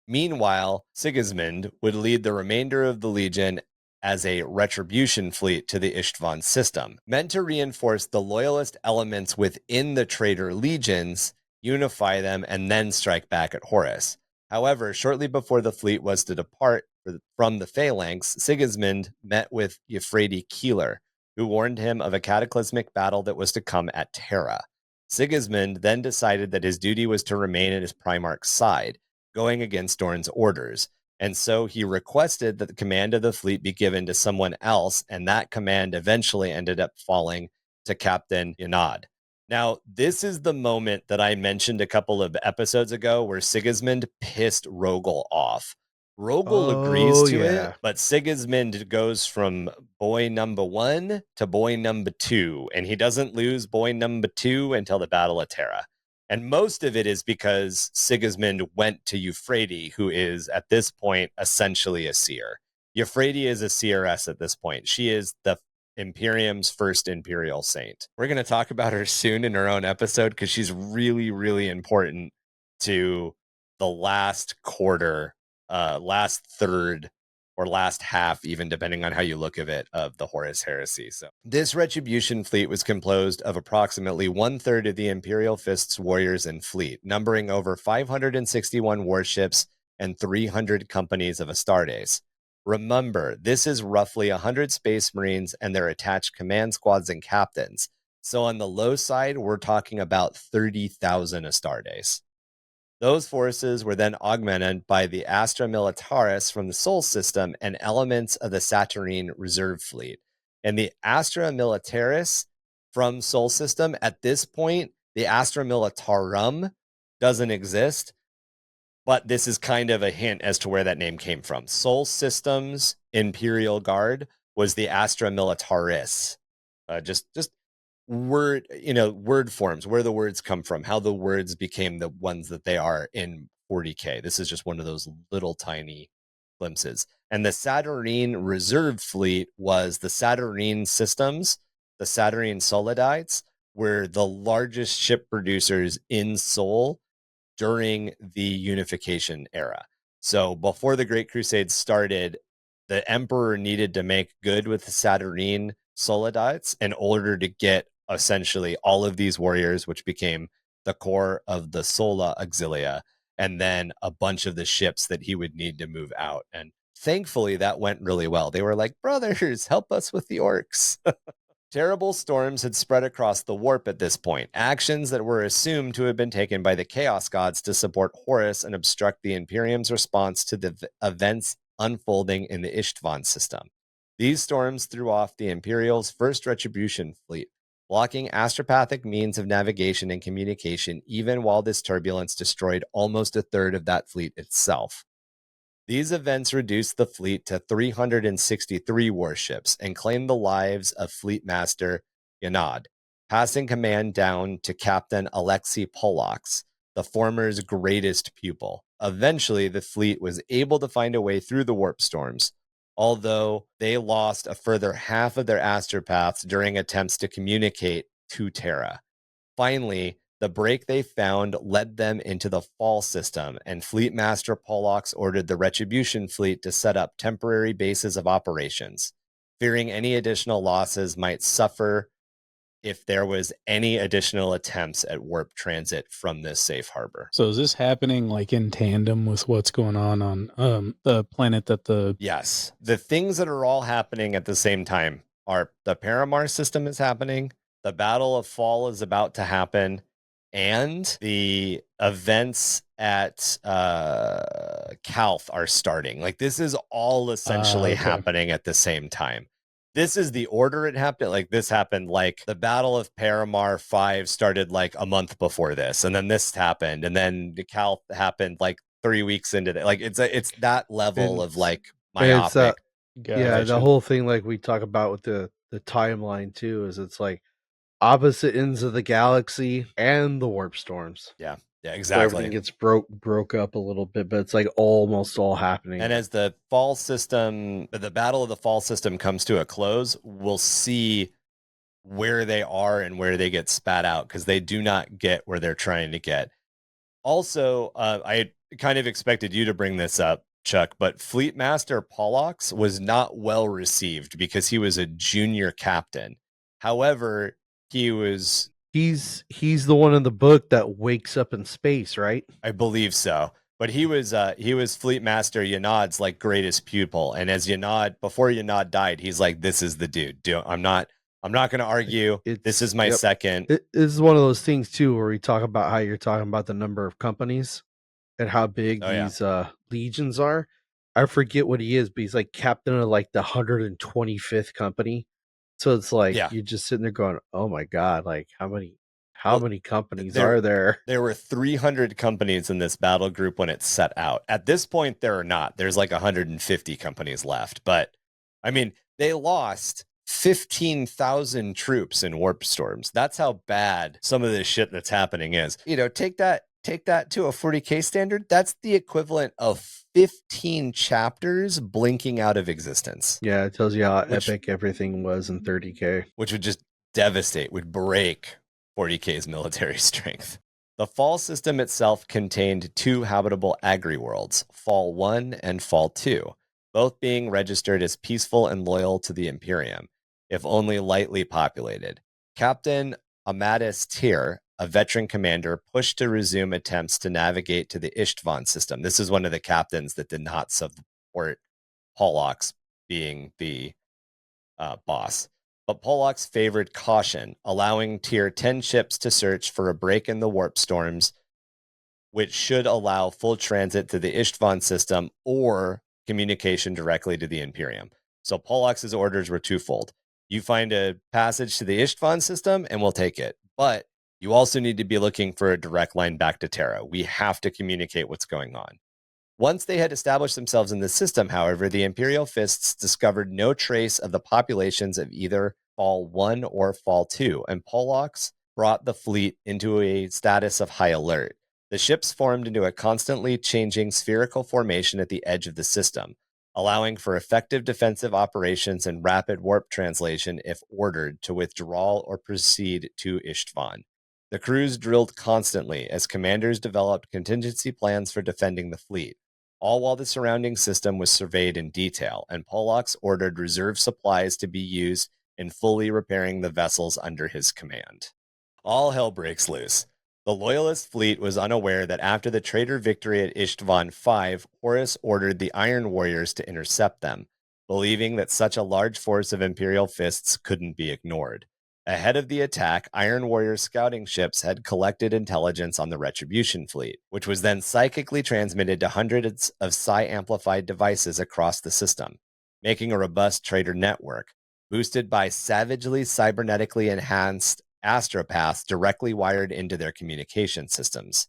Meanwhile, Sigismund would lead the remainder of the legion as a retribution fleet to the Istvan system, meant to reinforce the loyalist elements within the traitor legions, unify them, and then strike back at Horus. However, shortly before the fleet was to depart from the Phalanx, Sigismund met with Euphrates Keeler, who warned him of a cataclysmic battle that was to come at Terra. Sigismund then decided that his duty was to remain at his Primarch's side, going against Dorn's orders, and so he requested that the command of the fleet be given to someone else, and that command eventually ended up falling to Captain Yonad. Now, this is the moment that I mentioned a couple of episodes ago where Sigismund pissed Rogel off. Rogel agrees to it, but Sigismund goes from boy number 1 to boy number 2, and he doesn't lose boy number 2 until the Battle of Terra. And most of it is because Sigismund went to Euphrates, who is, at this point, essentially a seer. Euphrates is a seeress at this point. She is the Imperium's first Imperial Saint. We're going to talk about her soon in her own episode because she's really, really important to the last quarter, last third, or last half, even depending on how you look at it, of the Horus Heresy. So this retribution fleet was composed of approximately 1/3 of the Imperial Fist's warriors and fleet, numbering over 561 warships and 300 companies of Astartes. Remember, this is roughly 100 Space Marines and their attached command squads and captains. So on the low side, we're talking about 30,000 Astartes. Those forces were then augmented by the Astra Militaris from the Sol system and elements of the Saturnine Reserve Fleet. And the Astra Militaris from Sol system, at this point, the Astra Militarum doesn't exist, but this is kind of a hint as to where that name came from. Sol Systems Imperial Guard was the Astra Militaris. Just word forms, where the words come from, how the words became the ones that they are in 40k. This is just one of those little tiny glimpses. And the Saturnine Reserve Fleet was the Saturnine systems, the Saturnine Solidites, were the largest ship producers in Sol during the unification era. So before the Great Crusade started, the Emperor needed to make good with the Saturnine Solidites in order to get essentially all of these warriors, which became the core of the Sola Auxilia, and then a bunch of the ships that he would need to move out. And thankfully, that went really well. They were like, brothers, help us with the orcs. Terrible storms had spread across the warp at this point, actions that were assumed to have been taken by the Chaos Gods to support Horus and obstruct the Imperium's response to the events unfolding in the Ishtvan system. These storms threw off the Imperial's first retribution fleet, blocking astropathic means of navigation and communication, even while this turbulence destroyed almost a third of that fleet itself. These events reduced the fleet to 363 warships and claimed the lives of Fleet Master Yanad, passing command down to Captain Alexei Polaks, the former's greatest pupil. Eventually, the fleet was able to find a way through the warp storms, although they lost a further half of their astropaths during attempts to communicate to Terra. Finally, the break they found led them into the Phall system, and Fleet Master Polaks ordered the Retribution fleet to set up temporary bases of operations, fearing any additional losses might suffer if there was any additional attempts at warp transit from this safe harbor. So is this happening like in tandem with what's going on the planet that the... Yes. The things that are all happening at the same time are the Paramar system is happening, the Battle of Phall is about to happen, and the events at Calth are starting. Like, this is all essentially happening at the same time. This is the order it happened. Like, this happened, like, the Battle of Paramar 5 started, like, a month before this, and then this happened, and then the Calth happened, like, 3 weeks into it. Like, it's that level of, like, myopic. Yeah, the whole thing, like we talk about with the timeline, too, is it's, like, opposite ends of the galaxy and the warp storms. Yeah, exactly. So everything gets broke up a little bit, but it's like almost all happening. And as the Phall system, the Battle of the Phall system comes to a close, we'll see where they are and where they get spat out, because they do not get where they're trying to get. Also, I kind of expected you to bring this up, Chuck, but Fleet Master Polaks was not well received because he was a junior captain. However, he's the one in the book that wakes up in space, right? I believe so. But he was Fleet Master Yanad's like greatest pupil, and as before Yanad died, he's like, "This is the dude. I'm not going to argue. This is my second." This is one of those things too, where we talk about how you're talking about the number of companies and how big these legions are. I forget what he is, but he's like captain of like the 125th company. So it's like you're just sitting there going, "Oh my god! Like how many companies are there?" There were 300 companies in this battle group when it set out. At this point, there are not. There's like 150 companies left. But I mean, they lost 15,000 troops in warp storms. That's how bad some of this shit that's happening is. Take that to a 40k standard. That's the equivalent of 15 chapters blinking out of existence. Yeah, it tells you how epic everything was in 30k. Which would just devastate, would break 40k's military strength. The Phall system itself contained 2 habitable agri-worlds, Phall 1 and Phall 2, both being registered as peaceful and loyal to the Imperium, if only lightly populated. Captain Amadis Tyr, a veteran commander, pushed to resume attempts to navigate to the Ishtvan system. This is one of the captains that did not support Polaks being the boss. But Polaks favored caution, allowing Tier 10 ships to search for a break in the warp storms which should allow full transit to the Ishtvan system or communication directly to the Imperium. So Pollux' orders were twofold. You find a passage to the Ishtvan system and we'll take it. But you also need to be looking for a direct line back to Terra. We have to communicate what's going on. Once they had established themselves in the system, however, the Imperial Fists discovered no trace of the populations of either Phall 1 or Phall 2, and Pollux brought the fleet into a status of high alert. The ships formed into a constantly changing spherical formation at the edge of the system, allowing for effective defensive operations and rapid warp translation if ordered to withdraw or proceed to Ishtvan. The crews drilled constantly as commanders developed contingency plans for defending the fleet, all while the surrounding system was surveyed in detail, and Pollux ordered reserve supplies to be used in fully repairing the vessels under his command. All hell breaks loose. The Loyalist fleet was unaware that after the traitor victory at Ishtvan 5, Horus ordered the Iron Warriors to intercept them, believing that such a large force of Imperial Fists couldn't be ignored. Ahead of the attack, Iron Warrior scouting ships had collected intelligence on the Retribution fleet, which was then psychically transmitted to hundreds of psi-amplified devices across the system, making a robust traitor network, boosted by savagely cybernetically enhanced astropaths directly wired into their communication systems.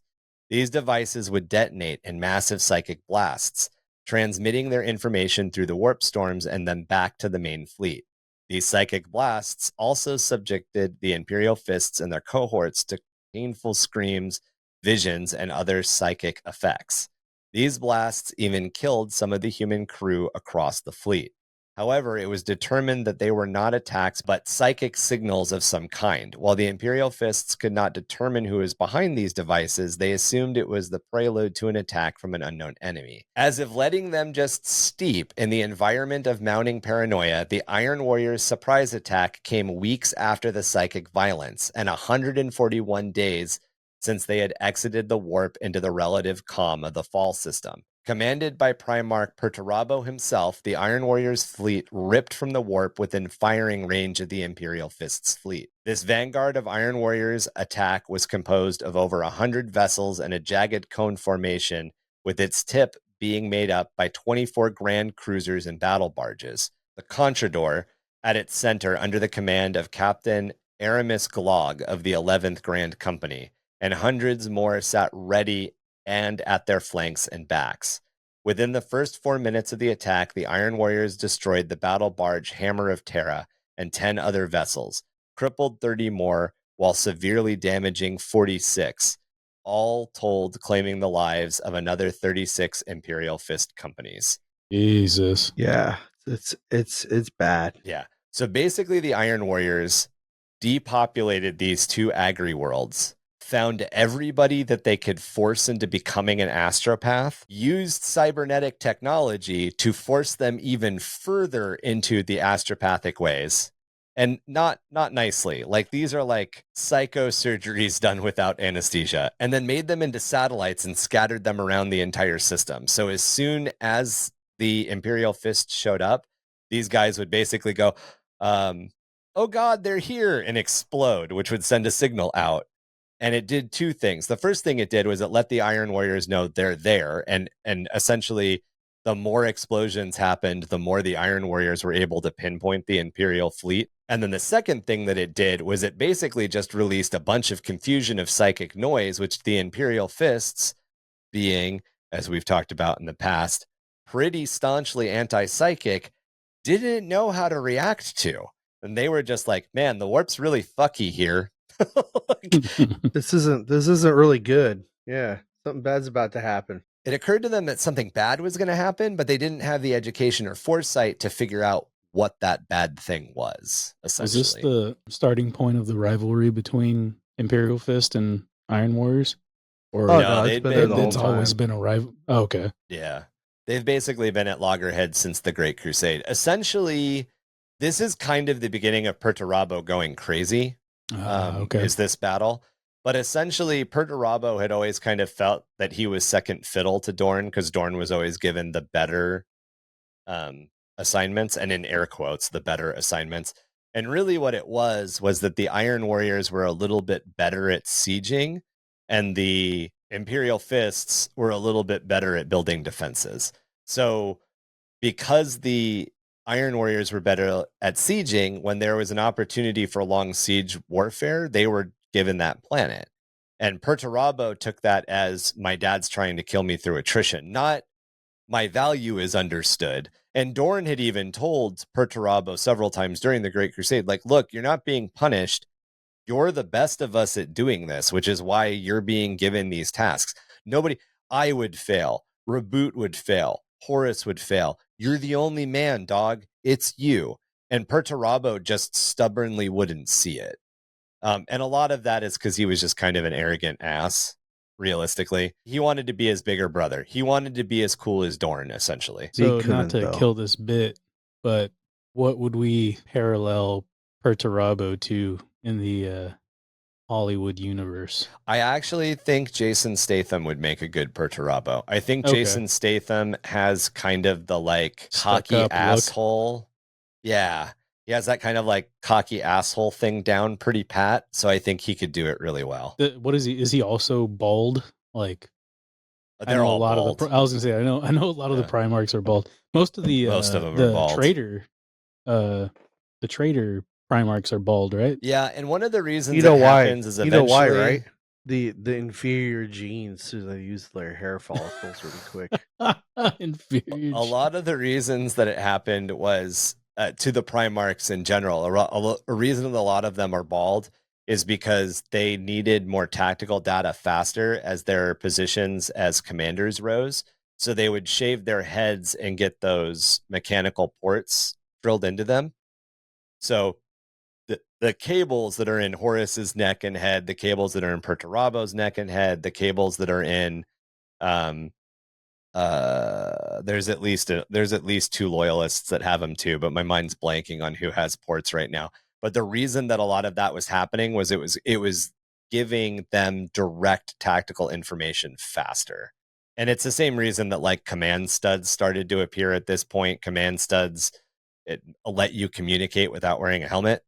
These devices would detonate in massive psychic blasts, transmitting their information through the warp storms and then back to the main fleet. These psychic blasts also subjected the Imperial Fists and their cohorts to painful screams, visions, and other psychic effects. These blasts even killed some of the human crew across the fleet. However, it was determined that they were not attacks but psychic signals of some kind. While the Imperial Fists could not determine who was behind these devices, they assumed it was the prelude to an attack from an unknown enemy. As if letting them just steep in the environment of mounting paranoia, the Iron Warriors' surprise attack came weeks after the psychic violence, and 141 days since they had exited the warp into the relative calm of the Phall system. Commanded by Primarch Perturabo himself, the Iron Warriors' fleet ripped from the warp within firing range of the Imperial Fists' fleet. This vanguard of Iron Warriors' attack was composed of over 100 vessels and a jagged cone formation, with its tip being made up by 24 grand cruisers and battle barges. The Contrador, at its center under the command of Captain Aramis Glog of the 11th Grand Company, and hundreds more sat ready and at their flanks and backs. Within the first 4 minutes of the attack, the Iron Warriors destroyed the battle barge Hammer of Terra and 10 other vessels, crippled 30 more, while severely damaging 46, all told claiming the lives of another 36 Imperial Fist companies. Jesus. Yeah, it's bad. Yeah. So basically the Iron Warriors depopulated these two agri worlds, found everybody that they could force into becoming an astropath, used cybernetic technology to force them even further into the astropathic ways. And not nicely. Like, these are like psycho surgeries done without anesthesia, and then made them into satellites and scattered them around the entire system. So as soon as the Imperial Fist showed up, these guys would basically go, oh God, they're here, and explode, which would send a signal out. And it did two things. The first thing it did was it let the Iron Warriors know they're there. And essentially, the more explosions happened, the more the Iron Warriors were able to pinpoint the Imperial fleet. And then the second thing that it did was it basically just released a bunch of confusion of psychic noise, which the Imperial Fists, being, as we've talked about in the past, pretty staunchly anti-psychic, didn't know how to react to. And they were just like, man, the warp's really fucky here. This isn't really good. Yeah, something bad's about to happen. It occurred to them that something bad was going to happen, but they didn't have the education or foresight to figure out what that bad thing was, essentially. Is this the starting point of the rivalry between Imperial Fist and Iron Warriors? Or no, it's been there the whole it's time. always been a rival. Oh, okay. Yeah. They've basically been at loggerheads since the Great Crusade. Essentially, this is kind of the beginning of Perturabo going crazy. Okay. Is this battle. But essentially, Perturabo had always kind of felt that he was second fiddle to Dorn, because Dorn was always given the better assignments, and in air quotes, the better assignments. And really what it was that the Iron Warriors were a little bit better at sieging, and the Imperial Fists were a little bit better at building defenses. So because the Iron Warriors were better at sieging, when there was an opportunity for long siege warfare, they were given that planet. And Perturabo took that as my dad's trying to kill me through attrition, not my value is understood. And Dorn had even told Perturabo several times during the Great Crusade, like, look, you're not being punished. You're the best of us at doing this, which is why you're being given these tasks. I would fail. Reboot would fail. Horus would fail. You're the only man, dog. It's you. And Perturabo just stubbornly wouldn't see it. And a lot of that is because he was just kind of an arrogant ass, realistically. He wanted to be his bigger brother. He wanted to be as cool as Dorn, essentially. So not to kill this bit, but what would we parallel Perturabo to in the Hollywood universe? I actually think Jason Statham would make a good Perturabo. I think Jason Statham has kind of the like cocky asshole. Look. Yeah. He has that kind of like cocky asshole thing down pretty pat. So I think he could do it really well. What is he? Is he also bald? Like, they're all bald. I was gonna say I know a lot of the Primarchs are bald. Most of them are bald. The traitor Primarchs are bald, right? Yeah, and one of the reasons happens is eventually, why, right? The inferior genes, so they use their hair follicles really quick. Inferior. A lot of the reasons that it happened was to the Primarchs in general. A reason that a lot of them are bald is because they needed more tactical data faster as their positions as commanders rose. So they would shave their heads and get those mechanical ports drilled into them. So the cables that are in Horus's neck and head, the cables that are in Perturabo's neck and head, the cables that are in there's at least 2 loyalists that have them too, but my mind's blanking on who has ports right now. But the reason that a lot of that was happening was it was giving them direct tactical information faster. And it's the same reason that like command studs started to appear at this point. Command studs, it let you communicate without wearing a helmet.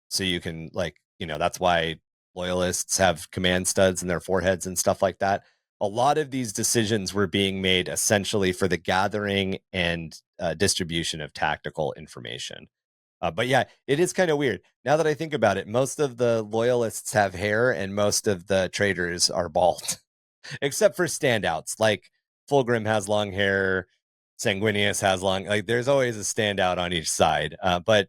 So you can that's why loyalists have command studs in their foreheads and stuff like that. A lot of these decisions were being made essentially for the gathering and distribution of tactical information. But yeah, it is kind of weird. Now that I think about it, most of the loyalists have hair and most of the traitors are bald, except for standouts. Like Fulgrim has long hair, Sanguinius has long, like there's always a standout on each side. But,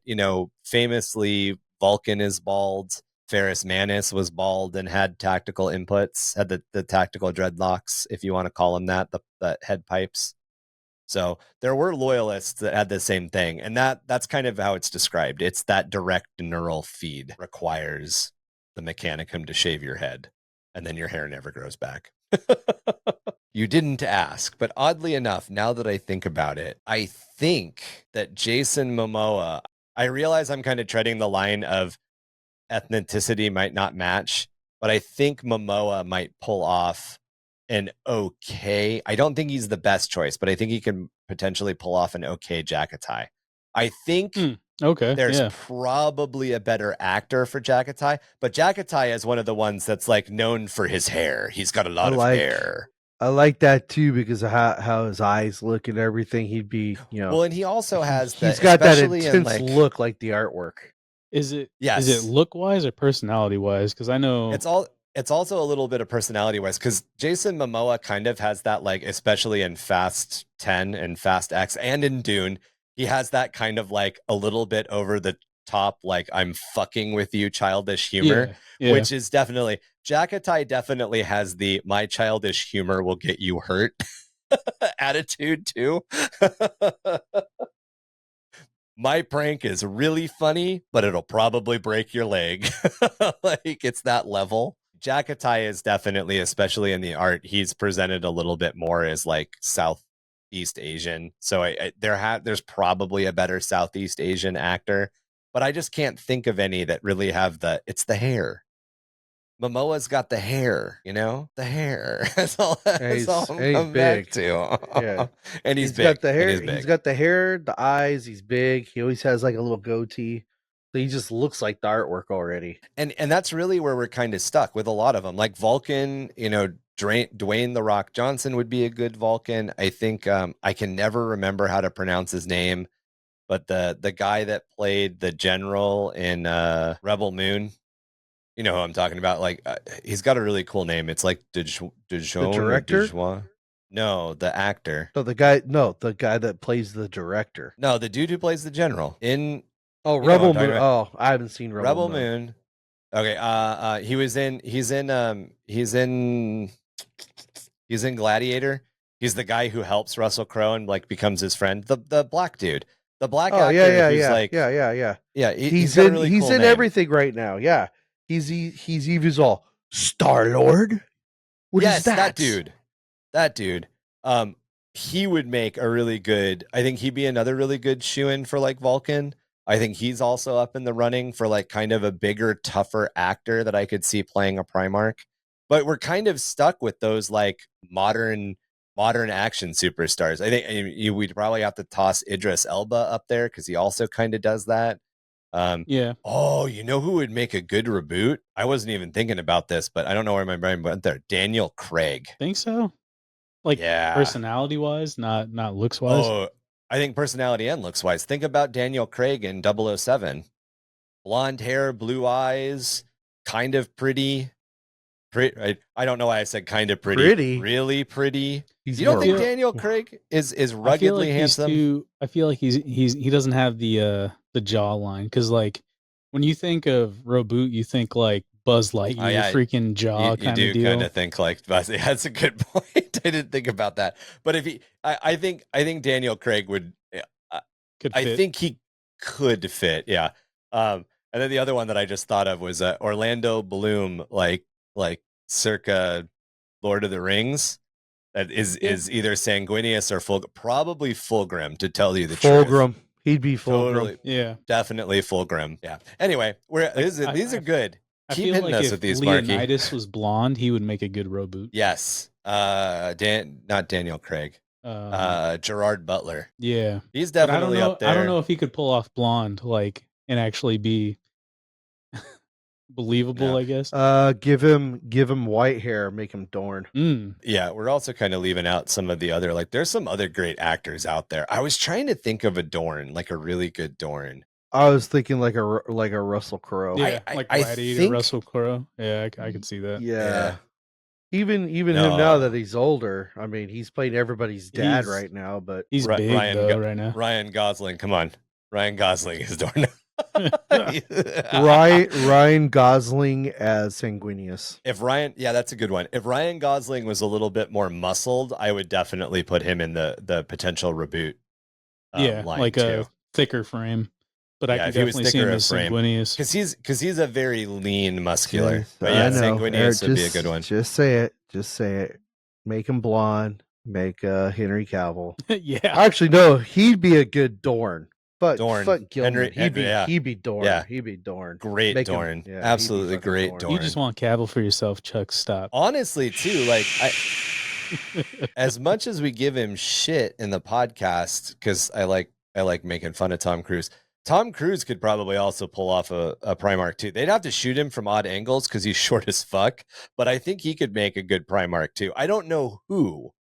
famously, Vulcan is bald. Ferrus Manus was bald and had tactical inputs, had the tactical dreadlocks, if you want to call them that, the head pipes. So there were loyalists that had the same thing. And that's kind of how it's described. It's that direct neural feed requires the Mechanicum to shave your head, and then your hair never grows back. You didn't ask, but oddly enough, now that I think about it, I think that Jason Momoa, I realize I'm kind of treading the line of ethnicity might not match, but I think Momoa might pull off an okay. I don't think he's the best choice, but I think he can potentially pull off an okay Jackatai. I think there's probably a better actor for Jackatai, but Jackatai is one of the ones that's like known for his hair. He's got a lot of hair. I like that too because of how his eyes look and everything. He'd be, Well, and he also has he's got that intense look like the artwork. Is it look wise or personality wise? Because I know it's also a little bit of personality wise, because Jason Momoa kind of has that, like, especially in Fast 10 and Fast X and in Dune, he has that kind of like a little bit over the top, like I'm fucking with you childish humor, which is definitely, Jackatai definitely has the my childish humor will get you hurt attitude too. My prank is really funny, but it'll probably break your leg. Like, it's that level. Jackatai is definitely, especially in the art, he's presented a little bit more as like Southeast Asian. So there's probably a better Southeast Asian actor, but I just can't think of any that really have it's the hair. Momoa's got the hair, the hair. That's all I'm coming back to. Yeah. And he's big. Got the hair. He's got the hair, the eyes. He's big. He always has like a little goatee. So he just looks like the artwork already. And that's really where we're kind of stuck with a lot of them. Like Vulcan, Dwayne The Rock Johnson would be a good Vulcan. I think I can never remember how to pronounce his name, but the guy that played the general in Rebel Moon, you know who I'm talking about. Like he's got a really cool name. It's like Dijon The director? or Dijon. No, the actor. The guy that plays the director. No, the dude who plays the general in Oh, You know Rebel what I'm talking Moon. about. Oh, I haven't seen Rebel Moon. Okay, he's in Gladiator. He's the guy who helps Russell Crowe and like becomes his friend. The black dude. The black Oh, actor yeah, who's yeah, like yeah. he's He's got a in really he's cool in name. everything right now. Yeah. He's all Star-Lord? What is Yes, that? That dude. He would make a really good. I think he'd be another really good shoe-in for like Vulcan. I think he's also up in the running for like kind of a bigger, tougher actor that I could see playing a Primarch. But we're kind of stuck with those like modern action superstars. I think we'd probably have to toss Idris Elba up there because he also kind of does that. Yeah. Oh, you know who would make a good reboot? I wasn't even thinking about this, but I don't know where my brain went there. Daniel Craig. Think so? Like Yeah. personality wise, not looks wise. Oh, I think personality and looks wise. Think about Daniel Craig in 007. Blonde hair, blue eyes, kind of pretty. I don't know why I said kind of pretty. Pretty? Really pretty. He's You don't more- think Daniel Craig is ruggedly handsome? I feel like he doesn't have the jawline because like when you think of reboot, you think like Buzz Lightyear, Oh, yeah. freaking jaw You kind do of deal. kind of think like that's a good point. I didn't think about that. But if I think Daniel Craig would. Could I fit. think he could fit. Yeah. And then the other one that I just thought of was Orlando Bloom, like circa Lord of the Rings. That is either Sanguinius or probably Fulgrim, to tell you the truth. Fulgrim. He'd be Fulgrim. Totally, Yeah. definitely Fulgrim. Yeah. Anyway, these are good. I Keep feel hitting like us if with these, Marky. Leonidas was blonde, he would make a good reboot. Yes. Not Daniel Craig. Gerard Butler. Yeah. He's But definitely up there. I don't know if he could pull off blonde like and actually be believable, No. I guess. Give him white hair, make him Dorn. Yeah, we're also kind of leaving out some of the other, like there's some other great actors out there. I was trying to think of a Dorn, like a really good Dorn. I was thinking like a Russell Crowe. Yeah, I like think- Gladiator, Russell Crowe. Yeah, I could see that. Yeah. Even him No. now that he's older. I mean, he's playing everybody's dad He's- right now, but He's big right now. Ryan Gosling, come on. Ryan Gosling is Dorn. Ryan Gosling as Sanguinius. Yeah, that's a good one. If Ryan Gosling was a little bit more muscled, I would definitely put him in the potential reboot. Yeah, line like too. a thicker frame. But I Yeah, could if he was definitely see him thicker as of frame. Sanguinius. Because he's a very lean, muscular. Yes, But yeah, I know. Sanguinius would be a Just- good one. Just say it. Just say it. Make him blonde. Make Henry Cavill. Yeah. Actually, no, he'd be a good Dorn. But Dorn. fuck Gilman. Henry- He'd be Dorn. Yeah. He'd be Dorn. Great Make him- Dorn. yeah, he'd be Absolutely fucking great Dorn. Dorn. You just want Cavill for yourself, Chuck. Stop. Honestly, too, like as much as we give him shit in the podcast, because I like making fun of Tom Cruise. Tom Cruise could probably also pull off a Primarch too. They'd have to shoot him from odd angles because he's short as fuck. But I think he could make a good Primarch too. I don't know who,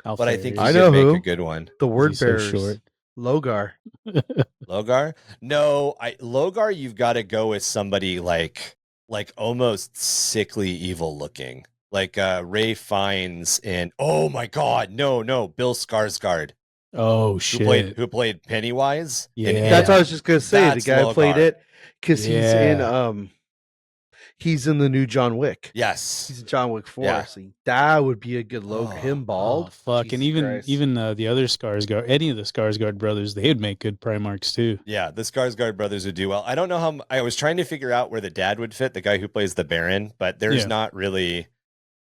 How but I fair think is he I he? know could make who. a good one. The word He's so bearers. short. Logar. Logar? No, Logar. You've got to go with somebody like almost sickly evil looking, like Ray Fiennes and oh my god, no, Bill Skarsgård. Oh Who shit. played Pennywise? in Yeah. It. That's what I was just gonna say. That's the guy who played Logar. it because Yeah. he's in the new John Wick. Yes. He's in John Wick 4. Yeah. So that would be a good logo. Oh, Him bald. Oh, fuck. And Jesus even Christ. the other Skarsgård, any of the Skarsgård brothers, they'd make good Primarchs too. Yeah, the Skarsgård brothers would do well. I don't know how. I was trying to figure out where the dad would fit, the guy who plays the Baron, but there's Yeah. not really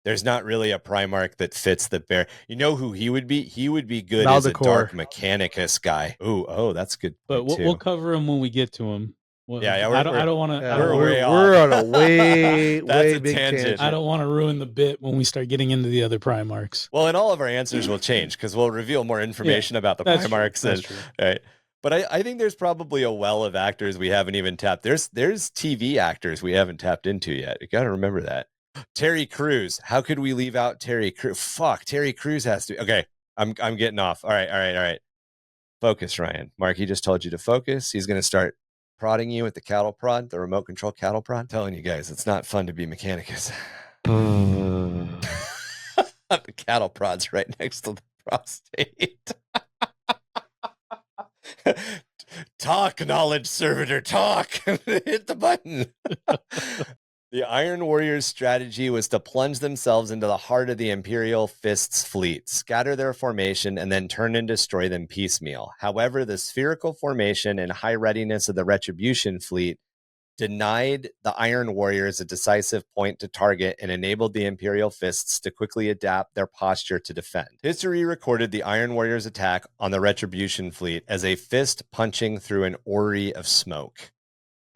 a Primarch that fits the Baron. You know who he would be? He would be good as a Maldacor. Dark Mechanicus guy. Oh, that's good. But point, we'll too. cover him when we get to him. Yeah, I don't want to. Yeah, we're we're, way we're off. on a way That's a big tangent. tangent. I don't want to ruin the bit when we start getting into the other Primarchs. Well, and all of our answers will change because we'll reveal more information about the That's true. Primarchs. That's And, true. right. But I think there's probably a well of actors we haven't even tapped. There's TV actors we haven't tapped into yet. You got to remember that. Terry Crews. How could we leave out Terry Crews? Fuck, Terry Crews has to. Okay, I'm getting off. All right. Focus, Ryan. Marky just told you to focus. He's going to start prodding you with the cattle prod, the remote control cattle prod. I'm telling you guys, it's not fun to be Mechanicus. The cattle prod's right next to the prostate. Talk, knowledge servitor, talk. Hit the button. The Iron Warriors' strategy was to plunge themselves into the heart of the Imperial Fist's fleet, scatter their formation, and then turn and destroy them piecemeal. However, the spherical formation and high readiness of the Retribution fleet denied the Iron Warriors a decisive point to target and enabled the Imperial Fists to quickly adapt their posture to defend. History recorded the Iron Warriors' attack on the Retribution fleet as a fist punching through an orrery of smoke.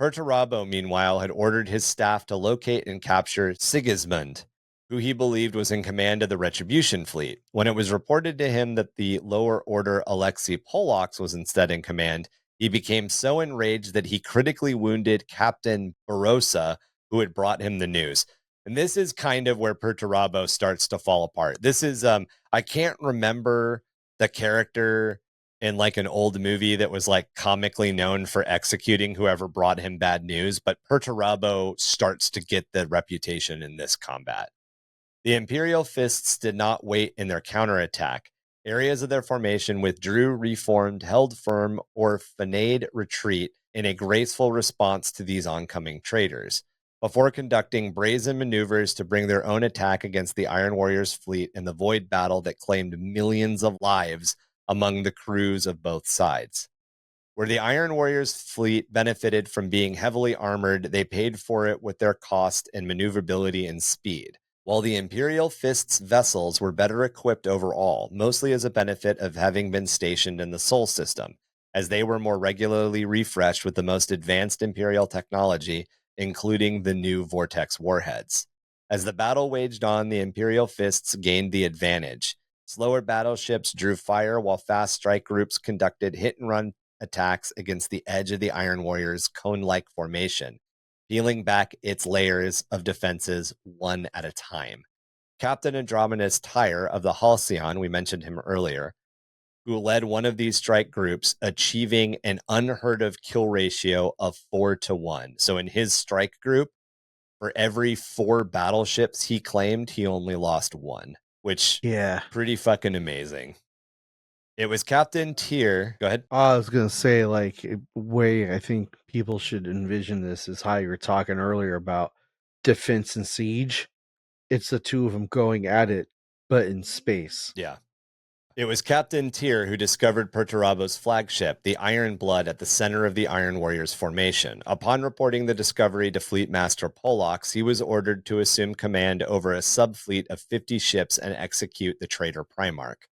Perturabo, meanwhile, had ordered his staff to locate and capture Sigismund, who he believed was in command of the Retribution fleet. When it was reported to him that the lower order Alexei Polox was instead in command, he became so enraged that he critically wounded Captain Barossa, who had brought him the news. And this is kind of where Perturabo starts to fall apart. This is, I can't remember the character in like an old movie that was like comically known for executing whoever brought him bad news, but Perturabo starts to get the reputation in this combat. The Imperial Fists did not wait in their counterattack. Areas of their formation withdrew, reformed, held firm, or feigned retreat in a graceful response to these oncoming traitors, before conducting brazen maneuvers to bring their own attack against the Iron Warriors' fleet in the void battle that claimed millions of lives among the crews of both sides. Where the Iron Warriors' fleet benefited from being heavily armored, they paid for it with their cost and maneuverability and speed, while the Imperial Fist's vessels were better equipped overall, mostly as a benefit of having been stationed in the Sol system, as they were more regularly refreshed with the most advanced Imperial technology, including the new Vortex warheads. As the battle waged on, the Imperial Fists gained the advantage. Slower battleships drew fire while fast strike groups conducted hit-and-run attacks against the edge of the Iron Warriors' cone-like formation, peeling back its layers of defenses one at a time. Captain Andromedas Tyre of the Halcyon, we mentioned him earlier, who led one of these strike groups, achieving an unheard-of kill ratio of 4-1. So in his strike group, for every 4 battleships he claimed, he only lost 1. Which, pretty fucking amazing. It was Captain Tyr. Go ahead. I was going to say, like, a way I think people should envision this is how you were talking earlier about defense and siege. It's the two of them going at it, but in space. Yeah. It was Captain Tyr who discovered Perturabo's flagship, the Iron Blood, at the center of the Iron Warriors formation. Upon reporting the discovery to Fleet Master Polox, he was ordered to assume command over a subfleet of 50 ships and execute the traitor Primarch.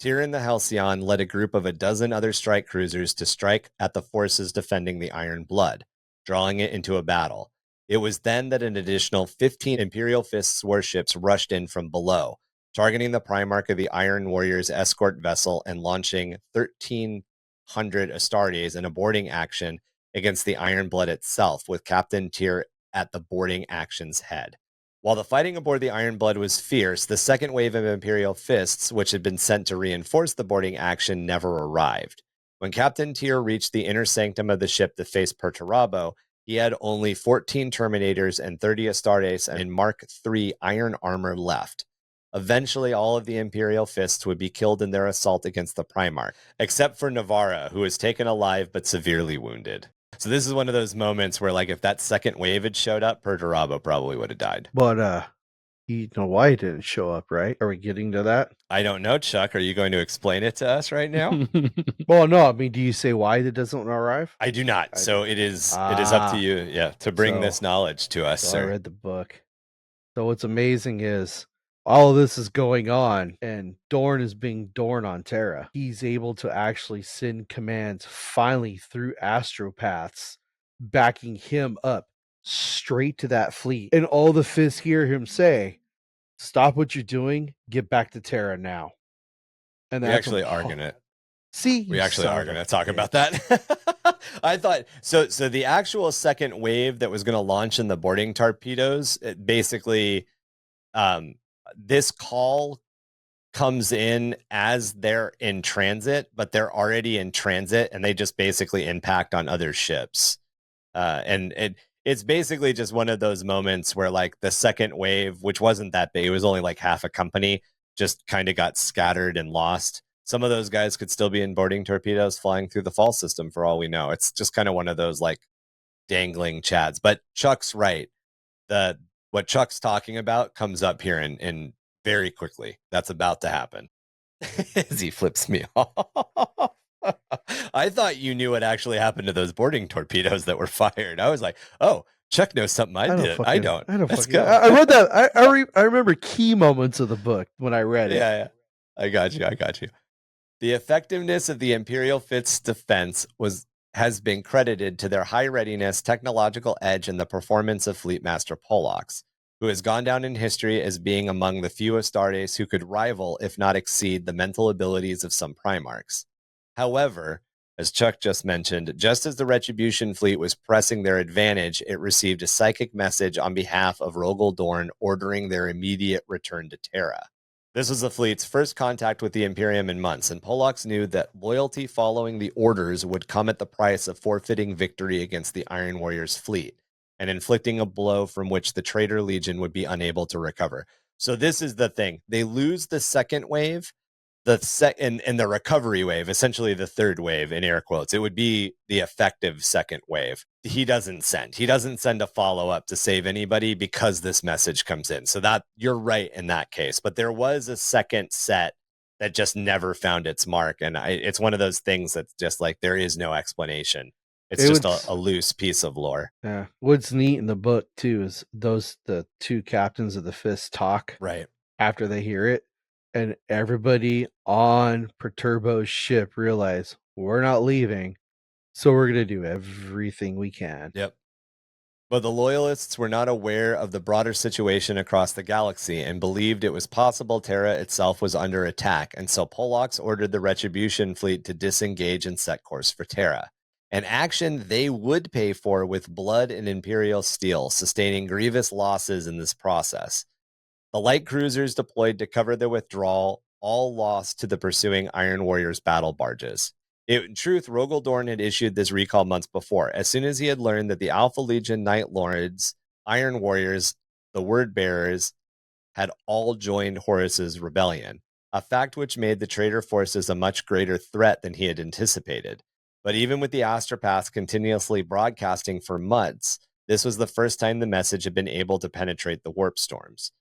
Tyr and the Halcyon led a group of a dozen other strike cruisers to strike at the forces defending the Iron Blood, drawing it into a battle. It was then that an additional 15 Imperial Fists warships rushed in from below, targeting the Primarch of the Iron Warriors escort vessel and launching 1,300 Astartes in a boarding action against the Iron Blood itself, with Captain Tyr at the boarding action's head. While the fighting aboard the Iron Blood was fierce, the second wave of Imperial Fists, which had been sent to reinforce the boarding action, never arrived. When Captain Tyr reached the inner sanctum of the ship to face Perturabo, he had only 14 Terminators and 30 Astartes and Mark III iron armor left. Eventually, all of the Imperial Fists would be killed in their assault against the Primarch, except for Navarra, who was taken alive but severely wounded. So this is one of those moments where, like, if that second wave had showed up, Perturabo probably would have died. But, you know why he didn't show up, right? Are we getting to that? I don't know, Chuck. Are you going to explain it to us right now? Well, no. I mean, do you say why it doesn't arrive? I do not. So it is up to you, to bring this knowledge to us, sir. I read the book. So what's amazing is all of this is going on, and Dorn is being Dorn on Terra. He's able to actually send commands finally through astropaths, backing him up straight to that fleet. And all the Fists hear him say, "Stop what you're doing. Get back to Terra now." And We actually are going to. see. We actually are going to talk about that. I thought so. So the actual second wave that was going to launch in the boarding torpedoes, basically, this call comes in as they're in transit, but they're already in transit, and they just basically impact on other ships. And it's basically just one of those moments where, like, the second wave, which wasn't that big, it was only like half a company, just kind of got scattered and lost. Some of those guys could still be in boarding torpedoes flying through the Phall system for all we know. It's just kind of one of those like dangling chads. But Chuck's right. What Chuck's talking about comes up here in very quickly. That's about to happen. As he flips me off. I thought you knew what actually happened to those boarding torpedoes that were fired. I was like, oh, Chuck knows something I did. I don't. Let's go. I read that. I remember key moments of the book when I read it. Yeah. I got you. The effectiveness of the Imperial Fleet's defense has been credited to their high readiness, technological edge, and the performance of Fleetmaster Pollux, who has gone down in history as being among the few Astartes who could rival, if not exceed, the mental abilities of some Primarchs. However, as Chuck just mentioned, just as the Retribution fleet was pressing their advantage, it received a psychic message on behalf of Rogel Dorn ordering their immediate return to Terra. This was the fleet's first contact with the Imperium in months, and Pollux knew that loyalty following the orders would come at the price of forfeiting victory against the Iron Warriors' fleet and inflicting a blow from which the Traitor Legion would be unable to recover. So this is the thing. They lose the second wave, and the recovery wave, essentially the third wave in air quotes. It would be the effective second wave. He doesn't send a follow-up to save anybody because this message comes in. So that you're right in that case. But there was a second set that just never found its mark. And it's one of those things that's just like, there is no explanation. It's just a loose piece of lore. Yeah. What's neat in the book too is the two captains of the Fist talk right after they hear it. And everybody on Perturbo's ship realize we're not leaving, so we're going to do everything we can. Yep. But the Loyalists were not aware of the broader situation across the galaxy and believed it was possible Terra itself was under attack, and so Pollux ordered the Retribution fleet to disengage and set course for Terra. An action they would pay for with blood and Imperial steel, sustaining grievous losses in this process. The light cruisers deployed to cover the withdrawal all lost to the pursuing Iron Warriors battle barges. In truth, Rogel Dorn had issued this recall months before, as soon as he had learned that the Alpha Legion Night Lords, Iron Warriors, the Word Bearers, had all joined Horus's rebellion, a fact which made the traitor forces a much greater threat than he had anticipated. But even with the Astropaths continuously broadcasting for months, this was the first time the message had been able to penetrate the warp storms.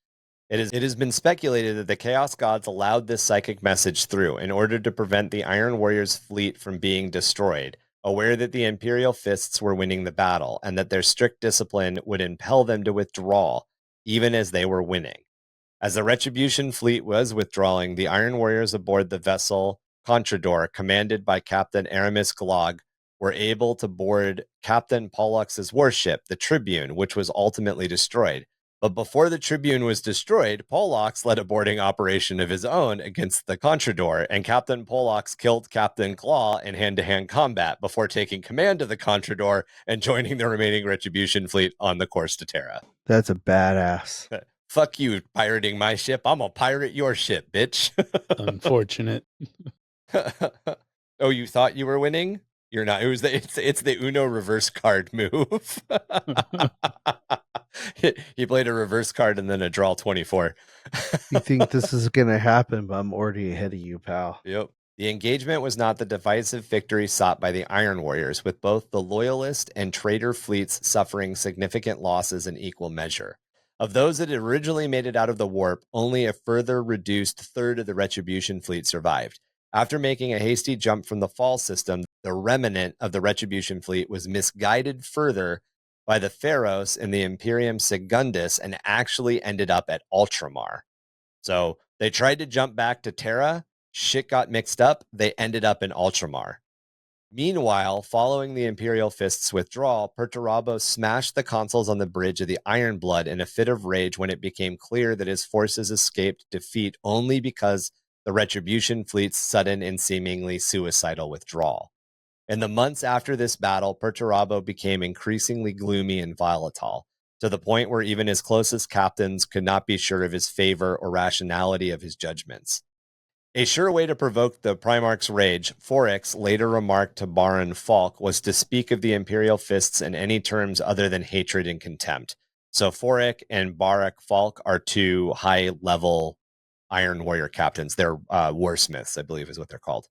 It has been speculated that the Chaos Gods allowed this psychic message through in order to prevent the Iron Warriors' fleet from being destroyed, aware that the Imperial Fists were winning the battle, and that their strict discipline would impel them to withdraw, even as they were winning. As the Retribution fleet was withdrawing, the Iron Warriors aboard the vessel Contrador, commanded by Captain Aramis Glog, were able to board Captain Pollux's warship, the Tribune, which was ultimately destroyed. But before the Tribune was destroyed, Pollux led a boarding operation of his own against the Contrador, and Captain Pollux killed Captain Claw in hand-to-hand combat before taking command of the Contrador and joining the remaining Retribution fleet on the course to Terra. That's a badass. Fuck you, pirating my ship. I'm gonna pirate your ship, bitch. Unfortunate. Oh, you thought you were winning? You're not. It's the Uno reverse card move. He played a reverse card and then a draw 24. You think this is going to happen, but I'm already ahead of you, pal. Yep. The engagement was not the divisive victory sought by the Iron Warriors, with both the Loyalist and Traitor fleets suffering significant losses in equal measure. Of those that had originally made it out of the warp, only a further reduced third of the Retribution fleet survived. After making a hasty jump from the Phall system, the remnant of the Retribution fleet was misguided further by the Pharos and the Imperium Secundus and actually ended up at Ultramar. So they tried to jump back to Terra, shit got mixed up, they ended up in Ultramar. Meanwhile, following the Imperial Fist's withdrawal, Perturabo smashed the consoles on the bridge of the Iron Blood in a fit of rage when it became clear that his forces escaped defeat only because the Retribution fleet's sudden and seemingly suicidal withdrawal. In the months after this battle, Perturabo became increasingly gloomy and volatile, to the point where even his closest captains could not be sure of his favor or rationality of his judgments. A sure way to provoke the Primarch's rage, Foryx later remarked to Baron Falk, was to speak of the Imperial Fists in any terms other than hatred and contempt. So Foryk and Barak Falk are two high-level Iron Warrior captains. They're warsmiths, I believe is what they're called.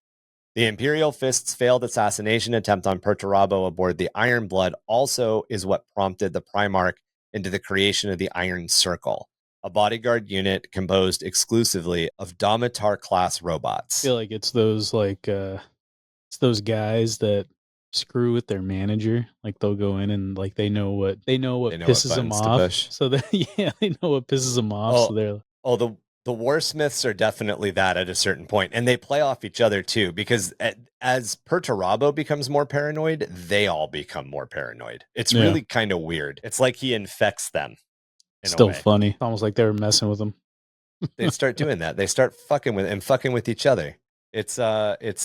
The Imperial Fist's failed assassination attempt on Perturabo aboard the Iron Blood also is what prompted the Primarch into the creation of the Iron Circle, a bodyguard unit composed exclusively of Domitar-class robots. I feel like it's those it's those guys that screw with their manager. Like they'll go in and like they know what pisses them buttons to off. push. So that they know what pisses them off. So they're The warsmiths are definitely that at a certain point, and they play off each other too, because as Perturabo becomes more paranoid, they all become more paranoid. It's really kind of weird. It's like he infects them. Still funny. It's almost like they were messing with him. They start doing that. They start fucking with each other. It's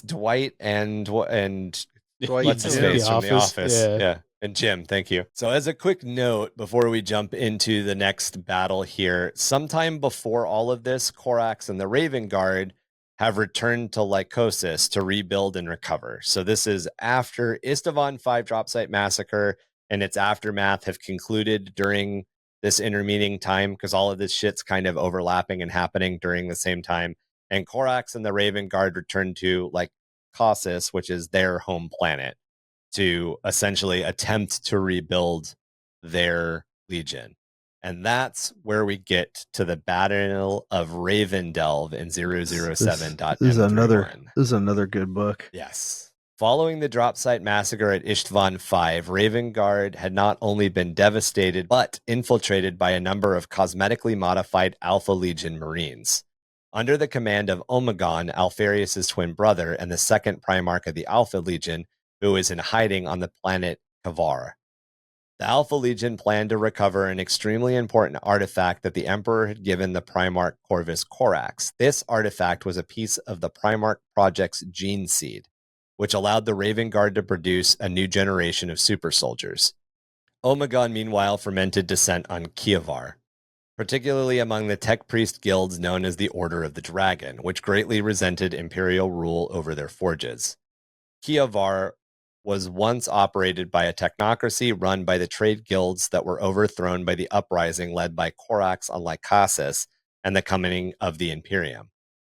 Dwight and Dwight what's his face from The Office. Yeah. And Jim, thank you. So as a quick note, before we jump into the next battle here, sometime before all of this, Corax and the Raven Guard have returned to Lycosis to rebuild and recover. So this is after Istvan 5 Dropsite Massacre and its aftermath have concluded during this intervening time, because all of this shit's kind of overlapping and happening during the same time. And Corax and the Raven Guard returned to Lycosis, which is their home planet, to essentially attempt to rebuild their legion. And that's where we get to the Battle of Ravendelve in 007. This is another good book. Yes. Following the Dropsite Massacre at Istvan 5, Raven Guard had not only been devastated, but infiltrated by a number of cosmetically modified Alpha Legion Marines. Under the command of Omegon, Alpharius' twin brother, and the second Primarch of the Alpha Legion, who is in hiding on the planet Kavar. The Alpha Legion planned to recover an extremely important artifact that the Emperor had given the Primarch Corvus Corax. This artifact was a piece of the Primarch Project's gene seed, which allowed the Raven Guard to produce a new generation of super soldiers. Omegon, meanwhile, fermented dissent on Kievar, particularly among the tech priest guilds known as the Order of the Dragon, which greatly resented imperial rule over their forges. Kievar was once operated by a technocracy run by the trade guilds that were overthrown by the uprising led by Corax on Lycosis and the coming of the Imperium.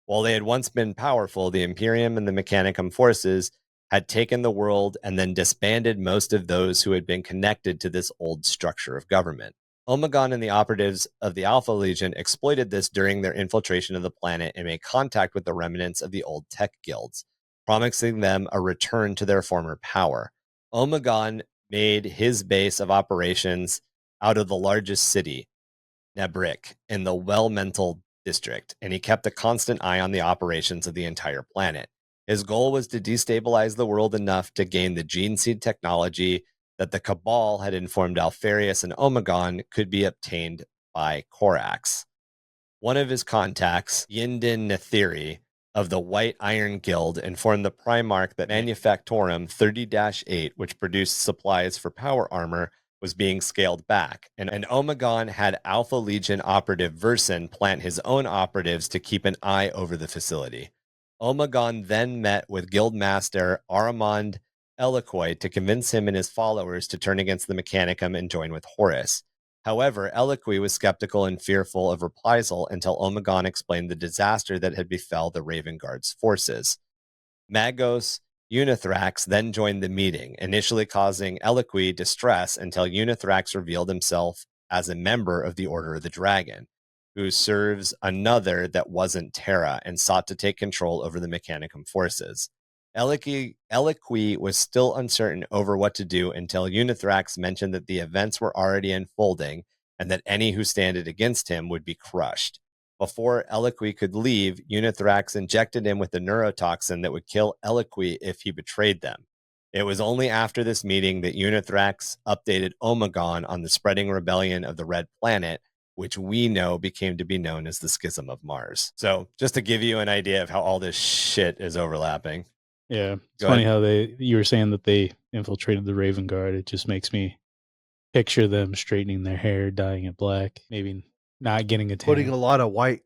While they had once been powerful, the Imperium and the Mechanicum forces had taken the world and then disbanded most of those who had been connected to this old structure of government. Omegon and the operatives of the Alpha Legion exploited this during their infiltration of the planet and made contact with the remnants of the old tech guilds, promising them a return to their former power. Omegon made his base of operations out of the largest city, Nebrik, in the Wellmental district, and he kept a constant eye on the operations of the entire planet. His goal was to destabilize the world enough to gain the gene seed technology that the Cabal had informed Alpharius and Omegon could be obtained by Corax. One of his contacts, Yindin Nethiri, of the White Iron Guild, informed the Primarch that Manufactorum 30-8, which produced supplies for power armor, was being scaled back, and Omegon had Alpha Legion operative Versen plant his own operatives to keep an eye over the facility. Omegon then met with Guildmaster Aramond Eloquy to convince him and his followers to turn against the Mechanicum and join with Horus. However, Eloquy was skeptical and fearful of reprisal until Omegon explained the disaster that had befell the Raven Guard's forces. Magos Unithrax then joined the meeting, initially causing Eloquy distress until Unithrax revealed himself as a member of the Order of the Dragon, who serves another that wasn't Terra and sought to take control over the Mechanicum forces. Eloquy was still uncertain over what to do until Unithrax mentioned that the events were already unfolding and that any who standed against him would be crushed. Before Eloquy could leave, Unithrax injected him with a neurotoxin that would kill Eloquy if he betrayed them. It was only after this meeting that Unithrax updated Omegon on the spreading rebellion of the Red Planet, which we know became to be known as the Schism of Mars. So, just to give you an idea of how all this shit is overlapping. Yeah, it's Go funny ahead. how you were saying that they infiltrated the Raven Guard. It just makes me picture them straightening their hair, dyeing it black, maybe not getting a Putting a tan. lot of white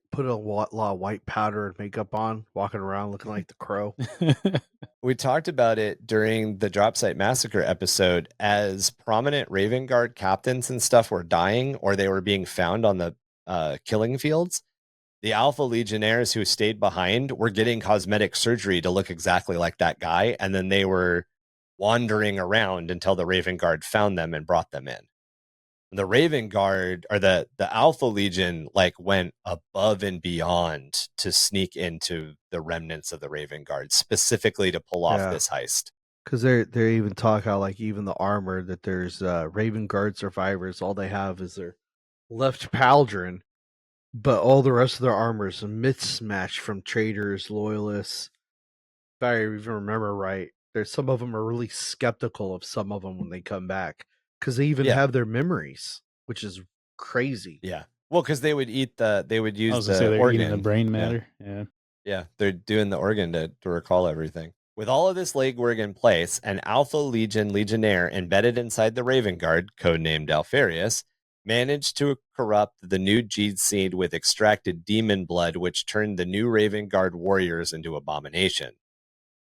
powder and makeup on, walking around looking like the Crow. We talked about it during the Drop Site Massacre episode as prominent Raven Guard captains and stuff were dying or they were being found on the killing fields. The Alpha Legionnaires who stayed behind were getting cosmetic surgery to look exactly like that guy. And then they were wandering around until the Raven Guard found them and brought them in. The Raven Guard or the Alpha Legion like went above and beyond to sneak into the remnants of the Raven Guard specifically to pull off this heist. Because they even talk how like even the armor that there's Raven Guard survivors, all they have is their left pauldron, but all the rest of their armor is a mismatch from traitors, loyalists. If I even remember right, there's some of them are really skeptical of some of them when they come back because they even have their memories, which is crazy. Yeah. Well, because they would use I was the gonna say they're organ. eating the brain matter. Yeah, they're doing the organ to recall everything. With all of this legwork in place, an Alpha Legion Legionnaire embedded inside the Raven Guard, codenamed Alfarius, managed to corrupt the new Geed seed with extracted demon blood, which turned the new Raven Guard warriors into abomination.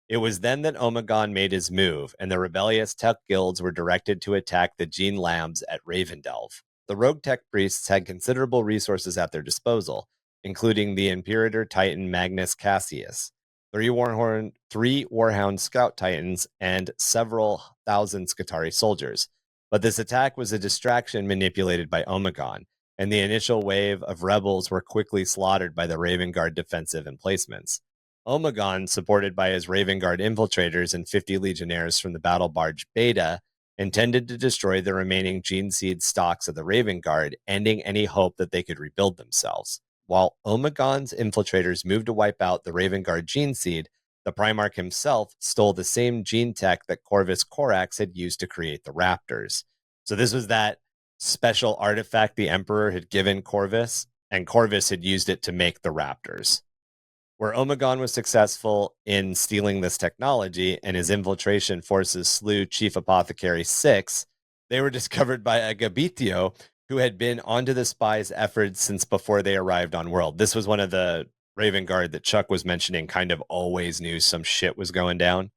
It was then that Omegon made his move, and the rebellious tech guilds were directed to attack the Gene Labs at Ravendelve. The rogue tech priests had considerable resources at their disposal, including the Imperator Titan Magnus Cassius, 3 Warhound Scout Titans, and several thousand Skitarii soldiers. But this attack was a distraction manipulated by Omegon, and the initial wave of rebels were quickly slaughtered by the Raven Guard defensive emplacements. Omegon, supported by his Raven Guard infiltrators and 50 legionnaires from the battle barge Beta, intended to destroy the remaining gene seed stocks of the Raven Guard, ending any hope that they could rebuild themselves. While Omegon's infiltrators moved to wipe out the Raven Guard gene seed, the Primarch himself stole the same gene tech that Corvus Corax had used to create the Raptors. So this was that special artifact the Emperor had given Corvus, and Corvus had used it to make the Raptors. Where Omegon was successful in stealing this technology and his infiltration forces slew Chief Apothecary 6, they were discovered by a Gabitio who had been onto the spies' efforts since before they arrived on world. This was one of the Raven Guard that Chuck was mentioning kind of always knew some shit was going down.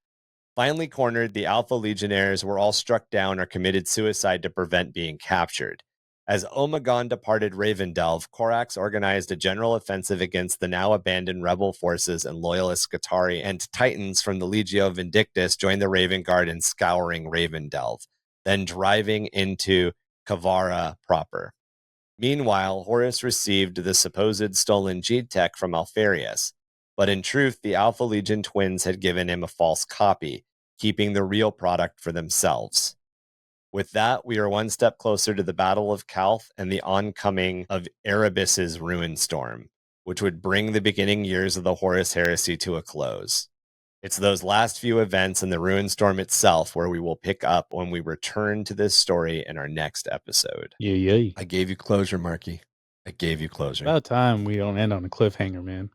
Finally cornered, the Alpha Legionnaires were all struck down or committed suicide to prevent being captured. As Omegon departed Ravendelve, Corax organized a general offensive against the now abandoned rebel forces, and loyalist Skitarii and Titans from the Legio Vindictus joined the Raven Guard in scouring Ravendelve, then driving into Kavara proper. Meanwhile, Horus received the supposed stolen G-Tech from Alfarius, but in truth, the Alpha Legion twins had given him a false copy, keeping the real product for themselves. With that, we are one step closer to the Battle of Calth and the oncoming of Erebus's Ruin Storm, which would bring the beginning years of the Horus Heresy to a close. It's those last few events and the Ruin Storm itself where we will pick up when we return to this story in our next episode. Yeah. I gave you closure, Marky. I gave you closure. About time we don't end on a cliffhanger, man.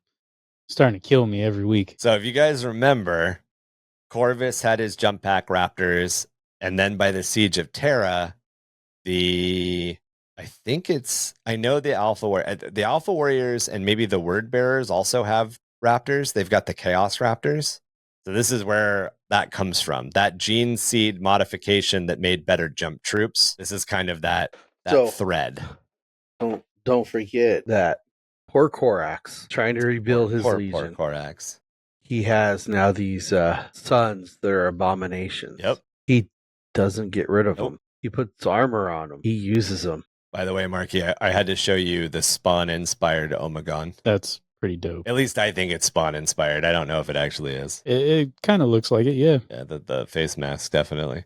Starting to kill me every week. So if you guys remember, Corvus had his jump pack raptors, and then by the Siege of Terra, I know the Alpha Warriors and maybe the Word Bearers also have raptors. They've got the Chaos Raptors. So this is where that comes from. That gene seed modification that made better jump troops. This is kind of that thread. Don't forget that poor Corax trying to rebuild his legion. Poor Corax. He has now these sons that are abominations. Yep. He doesn't get rid of them. He puts armor on them. He uses them. By the way, Marky, I had to show you the Spawn-inspired Omegon. That's pretty dope. At least I think it's Spawn-inspired. I don't know if it actually is. It kind of looks like it, yeah. Yeah, the face mask, definitely.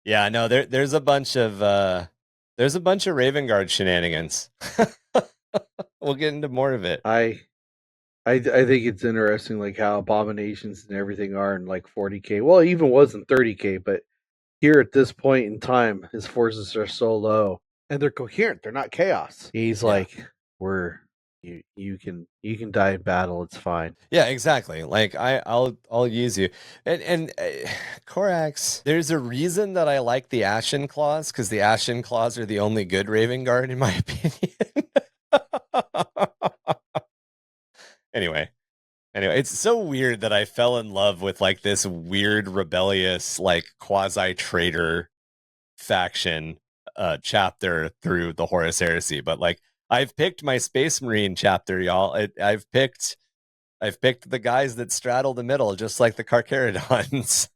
Yeah, no, there's a bunch of Raven Guard shenanigans. We'll get into more of it. I think it's interesting, like how abominations and everything are in like 40k. Well, it even was in 30k, but here at this point in time, his forces are so low and they're coherent. They're not chaos. He's like, we're You can die in battle. It's fine. Yeah, exactly. Like I'll use you. And Korax, there's a reason that I like the Ashen Claws, because the Ashen Claws are the only good Raven Guard in my opinion. Anyway, it's so weird that I fell in love with like this weird rebellious like quasi traitor faction chapter through the Horus Heresy, but like I've picked my Space Marine chapter, y'all. I've picked the guys that straddle the middle, just like the Carcharodons.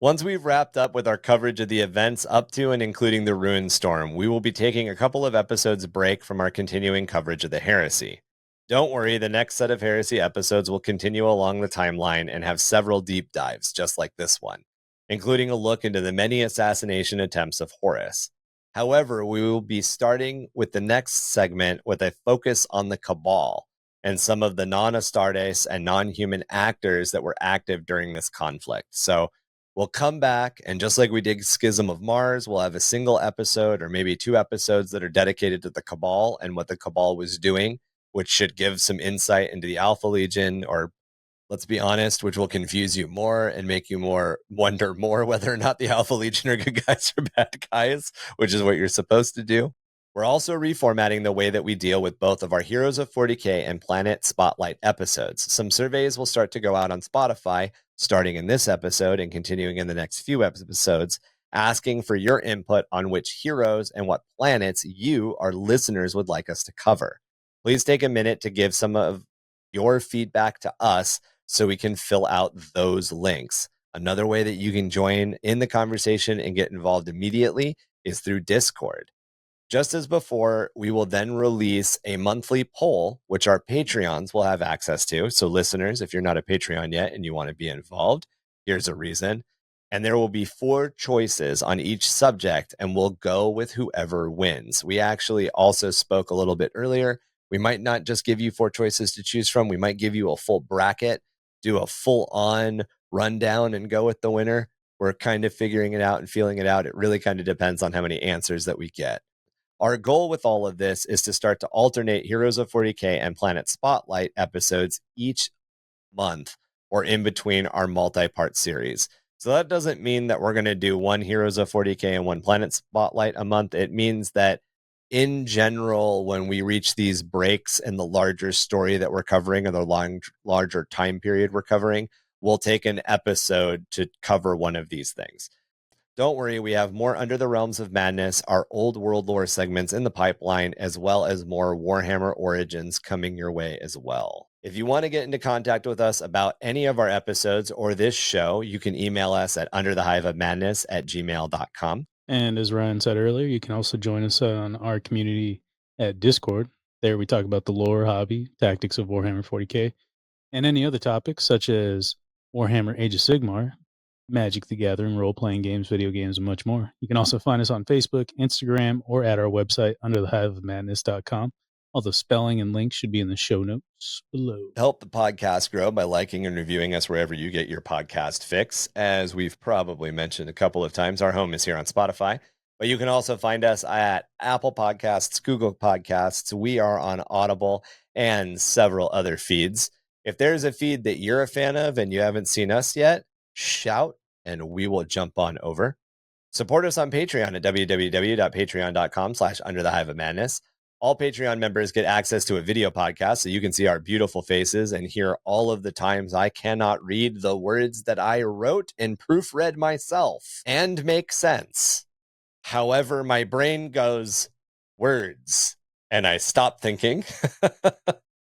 Once we've wrapped up with our coverage of the events up to and including the Ruin Storm, we will be taking a couple of episodes break from our continuing coverage of the Heresy. Don't worry, the next set of Heresy episodes will continue along the timeline and have several deep dives, just like this one, including a look into the many assassination attempts of Horus. However, we will be starting with the next segment with a focus on the Cabal and some of the non-Astartes and non-human actors that were active during this conflict. So we'll come back, and just like we did Schism of Mars, we'll have a single episode or maybe 2 episodes that are dedicated to the Cabal and what the Cabal was doing, which should give some insight into the Alpha Legion, or let's be honest, which will confuse you more and make you wonder more whether or not the Alpha Legion are good guys or bad guys, which is what you're supposed to do. We're also reformatting the way that we deal with both of our Heroes of 40k and Planet Spotlight episodes. Some surveys will start to go out on Spotify, starting in this episode and continuing in the next few episodes, asking for your input on which heroes and what planets you, our listeners, would like us to cover. Please take a minute to give some of your feedback to us so we can fill out those links. Another way that you can join in the conversation and get involved immediately is through Discord. Just as before, we will then release a monthly poll, which our Patreons will have access to. So listeners, if you're not a Patreon yet and you want to be involved, here's a reason. And there will be 4 choices on each subject, and we'll go with whoever wins. We actually also spoke a little bit earlier. We might not just give you 4 choices to choose from. We might give you a full bracket, do a full-on rundown, and go with the winner. We're kind of figuring it out and feeling it out. It really kind of depends on how many answers that we get. Our goal with all of this is to start to alternate Heroes of 40k and Planet Spotlight episodes each month or in between our multi-part series. So that doesn't mean that we're going to do 1 Heroes of 40k and 1 Planet Spotlight a month. It means that in general, when we reach these breaks in the larger story that we're covering or the larger time period we're covering, we'll take an episode to cover one of these things. Don't worry, we have more Under the Realms of Madness, our old world lore segments in the pipeline, as well as more Warhammer Origins coming your way as well. If you want to get into contact with us about any of our episodes or this show, you can email us at underthehiveofmadness@gmail.com. And as Ryan said earlier, you can also join us on our community at Discord. There we talk about the lore, hobby, tactics of Warhammer 40k, and any other topics such as Warhammer Age of Sigmar, Magic the Gathering, role-playing games, video games, and much more. You can also find us on Facebook, Instagram, or at our website, underthehiveofmadness.com. All the spelling and links should be in the show notes below. Help the podcast grow by liking and reviewing us wherever you get your podcast fix. As we've probably mentioned a couple of times, our home is here on Spotify, but you can also find us at Apple Podcasts, Google Podcasts. We are on Audible and several other feeds. If there's a feed that you're a fan of and you haven't seen us yet, shout and we will jump on over. Support us on Patreon at www.patreon.com/underthehiveofmadness. All Patreon members get access to a video podcast so you can see our beautiful faces and hear all of the times I cannot read the words that I wrote and proofread myself and make sense. However, my brain goes, words, and I stop thinking.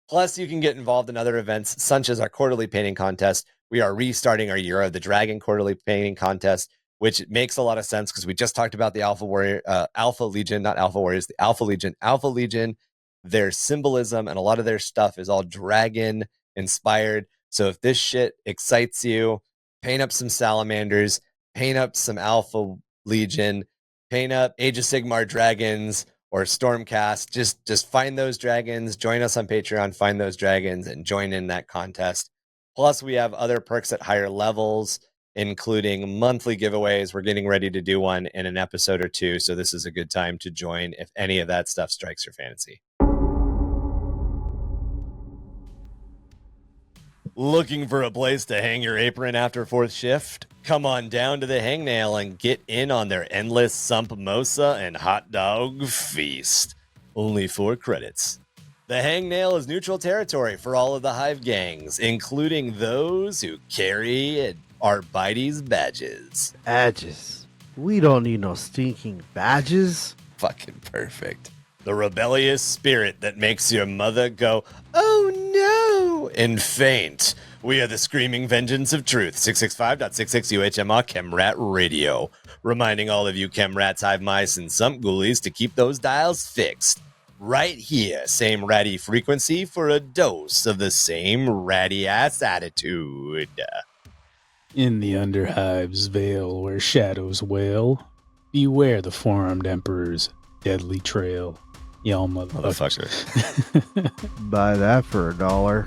Plus, you can get involved in other events, such as our quarterly painting contest. We are restarting our Year of the Dragon quarterly painting contest, which makes a lot of sense because we just talked about the Alpha Legion, not Alpha Warriors, the Alpha Legion. Alpha Legion, their symbolism and a lot of their stuff is all dragon inspired. So if this shit excites you, paint up some salamanders, paint up some Alpha Legion, paint up Age of Sigmar dragons or Stormcast. Just find those dragons, join us on Patreon, find those dragons, and join in that contest. Plus, we have other perks at higher levels, including monthly giveaways. We're getting ready to do one in an episode or 2, so this is a good time to join if any of that stuff strikes your fancy. Looking for a place to hang your apron after 4th shift? Come on down to the Hangnail and get in on their endless Sumpmosa and hot dog feast. Only 4 credits. The Hangnail is neutral territory for all of the Hive gangs, including those who carry Arbites badges. Badges. We don't need no stinking badges. Fucking perfect. The rebellious spirit that makes your mother go, oh no, and faint. We are the screaming vengeance of truth. 665.66 UHMR Chemrat Radio. Reminding all of you Chemrats, Hive Mice, and Sump Ghoulies to keep those dials fixed. Right here, same ratty frequency for a dose of the same ratty-ass attitude. In the Underhive's veil where shadows wail, beware the four-armed emperor's deadly trail. Y'all motherfuckers. Buy that for $1.